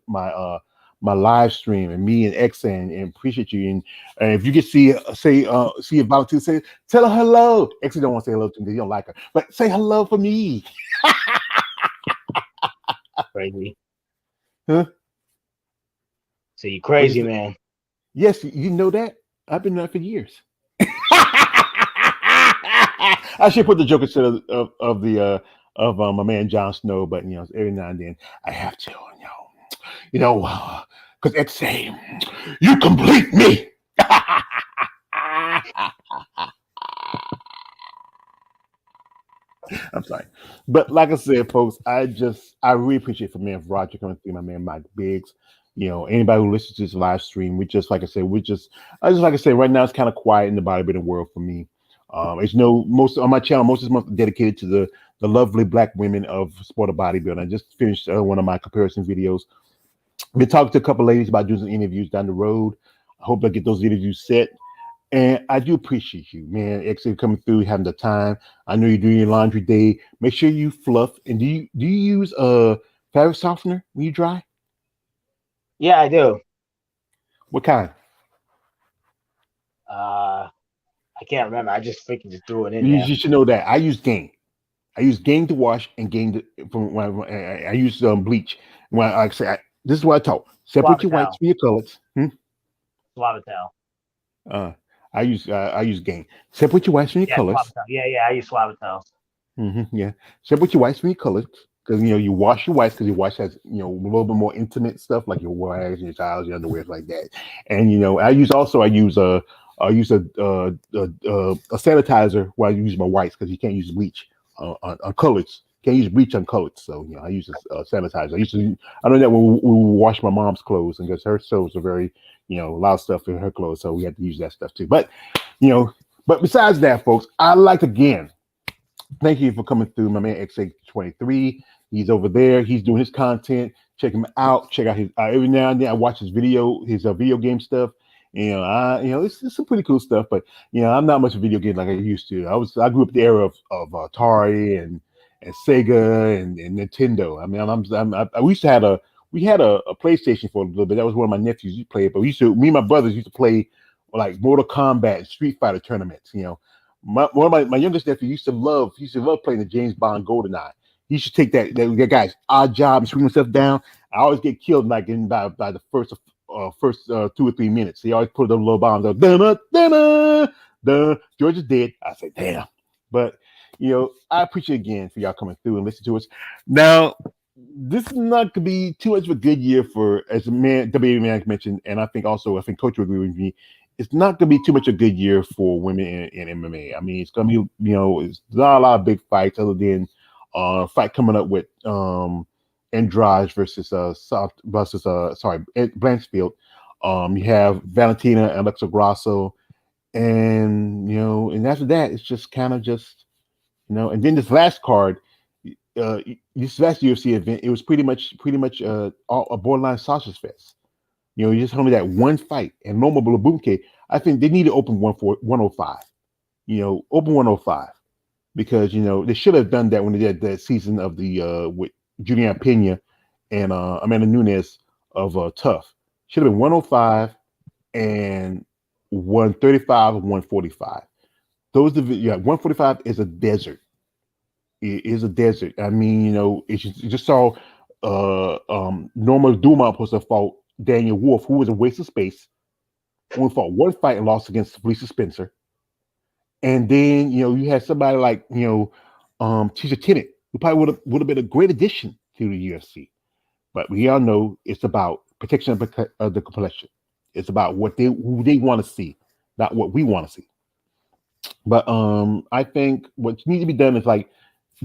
live stream and me and X and appreciate you. And if you can see a volunteer, say tell her hello. X don't want to say hello to me because you don't like her, but say hello for me. Crazy. Huh? So you crazy, man. Yes, you know that. I've been there for years. I should put the joke instead of my man Jon Snow, but every now and then I have to, because X say you complete me. I'm sorry, but like I said, folks, I really appreciate for man Roger coming through, my man Mike Biggs. Anybody who listens to this live stream, I just like I said, right now it's kind of quiet in the bodybuilding world for me. As most on my channel, most of this month is dedicated to the lovely black women of sport of bodybuilding. I just finished one of my comparison videos. Been talking to a couple ladies about doing some interviews down the road. I hope I get those interviews set. And I do appreciate you, man. Actually coming through, having the time. I know you're doing your laundry day. Make sure you fluff. And do you use a fabric softener when you dry? Yeah, I do. What kind? I can't remember. I just freaking just threw it in there. You should know that I use Gain. I use Gain to wash and Gain from when I use bleach. When I say this is what I taught. Separate your whites Suavitel. from your colors. Suavitel. Uh, I use Gain. Separate your whites from your Yeah, colors. Suavitel. Yeah, I use Suavitel. Yeah. Separate your whites from your colors. Because you wash your whites because your whites has a little bit more intimate stuff like your rags and your towels, your underwear, like that. And I use a sanitizer while I use my whites because you can't use bleach on colors. Can't use bleach on colors. So I use a sanitizer. I know that when we wash my mom's clothes, and because her clothes are very a lot of stuff in her clothes, so we had to use that stuff too. But but besides that, folks, I like again. Thank you for coming through, my man XA23. He's over there. He's doing his content. Check him out. Check out his every now and then I watch his video game stuff. It's some pretty cool stuff. But I'm not much of a video game like I used to. I grew up the era of Atari and Sega and Nintendo. I mean, we used to had a we had a PlayStation for a little bit. That was one of my nephews used to play it. But me and my brothers used to play like Mortal Kombat and Street Fighter tournaments. One of my youngest nephew used to love playing the James Bond GoldenEye. He used to take that guy's odd job and swing himself down. I always get killed like by the first 2 or 3 minutes. He always put those little bombs up. Dun, dun, dun. George is dead. I say, damn. But I appreciate again for y'all coming through and listening to us. Now, this is not gonna be too much of a good year for as a man WWE man mentioned, and I think Coach will agree with me. It's not gonna be too much a good year for women in MMA. I mean, it's gonna be it's not a lot of big fights other than fight coming up with Andrade versus Blanchfield. You have Valentina and Alexa Grasso, and and after that it's just kind of just and then this last card, uh, this last UFC event, it was pretty much a borderline sausage fest. You just told me that one fight and Loma Blabunke. I think they need to open 105. Open 105 because they should have done that when they did that season of the with Julian Pena and Amanda Nunes of Tough. Should have been 105 and 135 and 145. 145 is a desert. It is a desert. I mean, you just saw Norma Dumont supposed to fought Daniel Wolf, who was a waste of space. Only fought one fight and lost against Lisa Spencer. And then you had somebody like Tisha Tennant, who probably would have been a great addition to the UFC. But we all know it's about protection of the complexion. It's about who they want to see, not what we want to see. But I think what needs to be done is like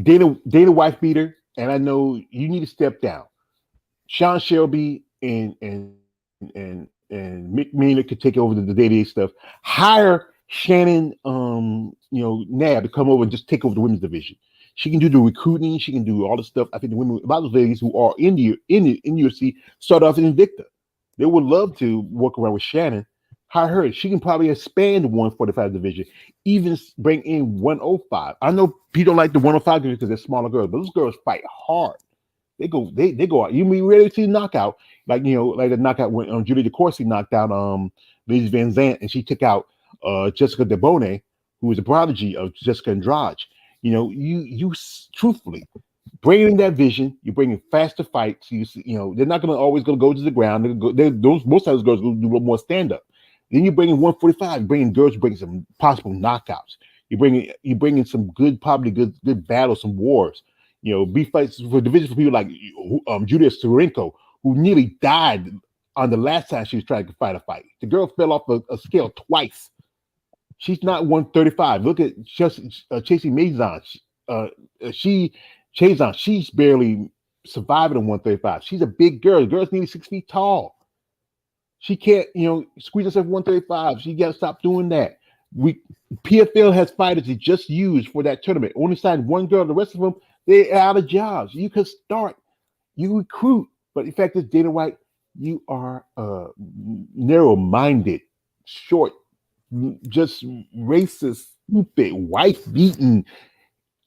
Dana wife beater, and I know you need to step down. Sean Shelby and Mick Miller could take over the day-to-day stuff. Hire Shannon Nab to come over and just take over the women's division. She can do the recruiting, she can do all the stuff. I think the women, a lot of those ladies who are in UFC start off in Invicta. They would love to work around with Shannon. Hire her. She can probably expand the 145 division, even bring in 105. I know people don't like the 105 division because they're smaller girls, but those girls fight hard. They go out. You mean ready to see knockout, like like the knockout when Julie DeCourcy knocked out Lizzie Van Zant, and she took out Jessica DeBone, who was a prodigy of Jessica Andrade. You truthfully bringing that vision, you're bringing faster fights. They're not always going to go to the ground. Most of those girls will do a little more stand up. Then you're bringing 145. You're bringing girls, bringing some possible knockouts. You're bringing some probably good battles, some wars. Beef fights for division for people like Julia Sterenko, who nearly died on the last time she was trying to fight a fight. The girl fell off a scale twice. She's not 135. Look at just Chasey Maison. She's barely surviving on 135. She's a big girl. The girl's nearly 6 feet tall. She can't, squeeze herself 135. She got to stop doing that. PFL has fighters they just used for that tournament. Only signed one girl. The rest of them, they're out of jobs. You could start. You recruit. But in fact, this Dana White, you are narrow-minded, short, just racist, stupid, wife-beaten.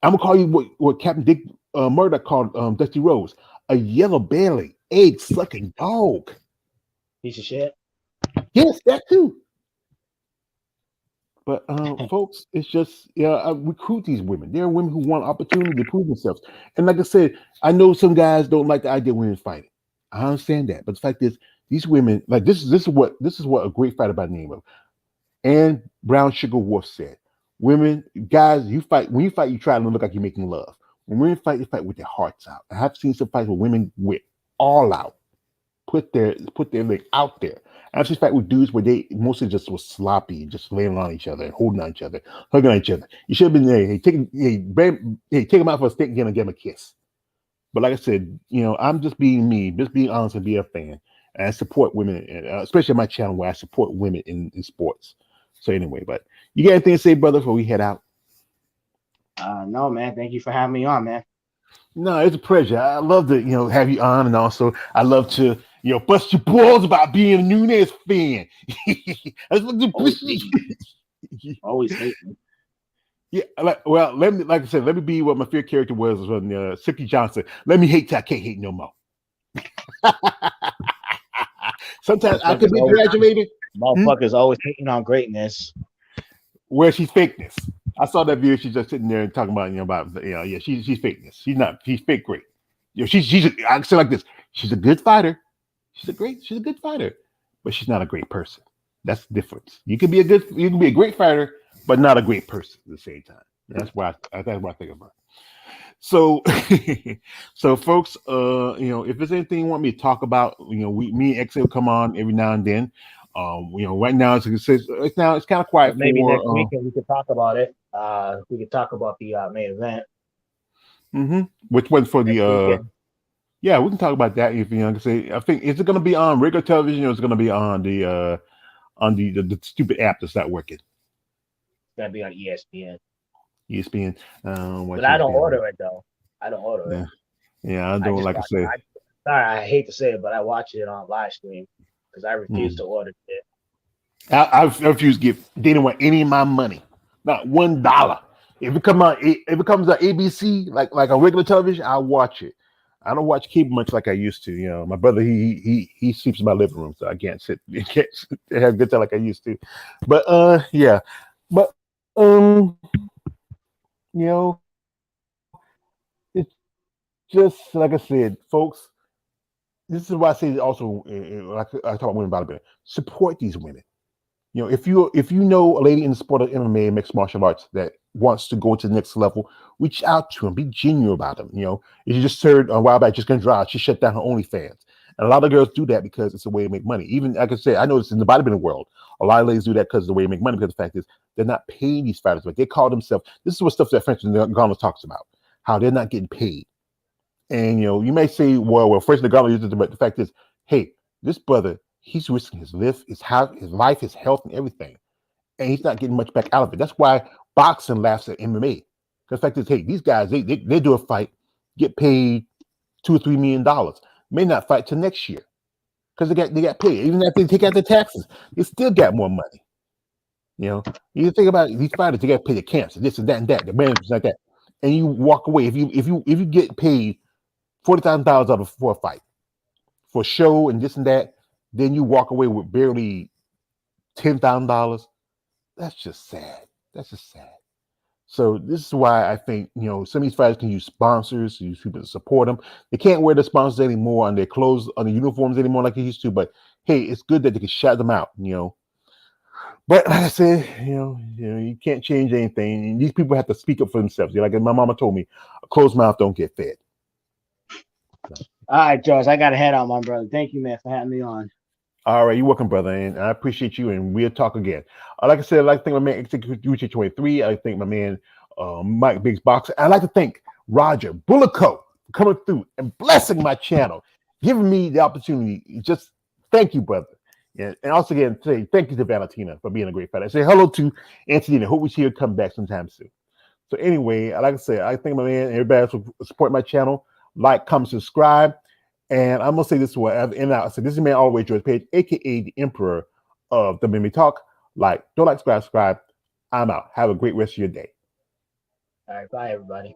I'm gonna call you what Captain Dick Murdoch called Dusty Rose, a yellow belly, egg-sucking dog. Piece of shit. Yes, that too. But folks, it's just I recruit these women. There are women who want opportunity to prove themselves. And like I said, I know some guys don't like the idea of women fighting. I understand that, but the fact is, these women like this is what a great fighter by the name of Ann Brown Sugar Wolf said. Women, guys, you fight. When you fight, you try to look like you're making love. When women fight, you fight with their hearts out. I have seen some fights where women went all out, put their leg out there. I've seen fight with dudes where they mostly just was sloppy, just laying on each other, holding on each other, hugging on each other. You should have been there. Take him out for a stick again and give him a kiss. But like I said, I'm just being me, just being honest and be a fan. And I support women, especially on my channel where I support women in sports. So anyway, but you got anything to say, brother, before we head out? No, man. Thank you for having me on, man. No, it's a pleasure. I love to, have you on, and also I love to, Bust your balls about being a Nunez fan. That's what the Always pussy. hating. Always hating. Yeah, well, let me, like I said, let me be what my favorite character was from Sicky Johnson. Let me hate till I can't hate no more. Sometimes I could Motherfuckers be always exaggerated. Hmm? motherfuckers always hating on greatness. Where she's fakeness. I saw that video. She's just sitting there and talking about, yeah, she's fakeness. She's not. She's fake great. I say like this. She's a good fighter. She's a good fighter, but she's not a great person. That's the difference. You can be a great fighter, but not a great person at the same time. That's what I think about it. So, so folks, if there's anything you want me to talk about, me and X will come on every now and then. Right now it's kind of quiet But maybe for next week and we could talk about it. We could talk about the main event which one for the next weekend. yeah, we can talk about that if you want to say. I think is it going to be on regular television or is it going to be on the stupid app that's not working? It's gonna be on ESPN. ESPN, But watch I don't ESPN. order it though. I don't order it. Yeah, yeah, I I don't just like I watch it. say. Sorry, I hate to say it, but I watch it on live stream because I refuse Mm. to order it. I refuse to give. They didn't want any of my money, not $1. If it comes on ABC like on regular television, I'll watch it. I don't watch cable much like I used to. My brother he sleeps in my living room, so I can't sit. I can't have good time like I used to. But yeah, but it's just like I said, folks. This is why I say also, like I talk about women bodybuilding, support these women. If you know a lady in the sport of MMA and mixed martial arts that wants to go to the next level, reach out to them. Be genuine about them. If you just heard a while back, just gonna drive, she shut down her OnlyFans. And a lot of girls do that because it's a way to make money. Even like I said, I know this in the bodybuilding world. A lot of ladies do that because it's a way to make money. Because the fact is, they're not paying these fighters, but they call themselves. This is what stuff that French Garner talks about. How they're not getting paid. And you may say, well, first the Garner uses it, but the fact is, hey, this brother, he's risking his life, his health, and everything, and he's not getting much back out of it. That's why boxing laughs at MMA. Because the fact is, hey, these guys, they do a fight, get paid $2 or $3 million, may not fight till next year because they got paid. Even if they take out the taxes, they still got more money. You think about these fighters, they got paid the cancer, this and that and that, the management like that, and you walk away if you get paid $40,000 for a fight for show and this and that, then you walk away with barely $10,000. That's just sad. That's just sad. So this is why I think some of these fighters can use sponsors, use people to support them. They can't wear the sponsors anymore on their clothes, on the uniforms anymore like they used to. But hey, it's good that they can shout them out. But like I said, you can't change anything. And these people have to speak up for themselves. Like my mama told me, a closed mouth don't get fed. All right, George, I got to head out, my brother. Thank you, man, for having me on. All right, you're welcome, brother, and I appreciate you, and we'll talk again. Like I said, I'd like to thank my man XT23. I'd like to thank my man Mike Biggs Boxer. I'd like to thank Roger Bullico for coming through and blessing my channel, giving me the opportunity. Just thank you, brother. And also again, say thank you to Valentina for being a great fighter. I say hello to Anthony. Hope we see her come back sometime soon. So anyway, like I said, I thank my man, everybody else for support my channel. Like, comment, subscribe. And I'm gonna say this one, and I said this is man always George Page, aka the Emperor of the Mimi Talk. Don't like, subscribe. I'm out. Have a great rest of your day. All right, bye, everybody.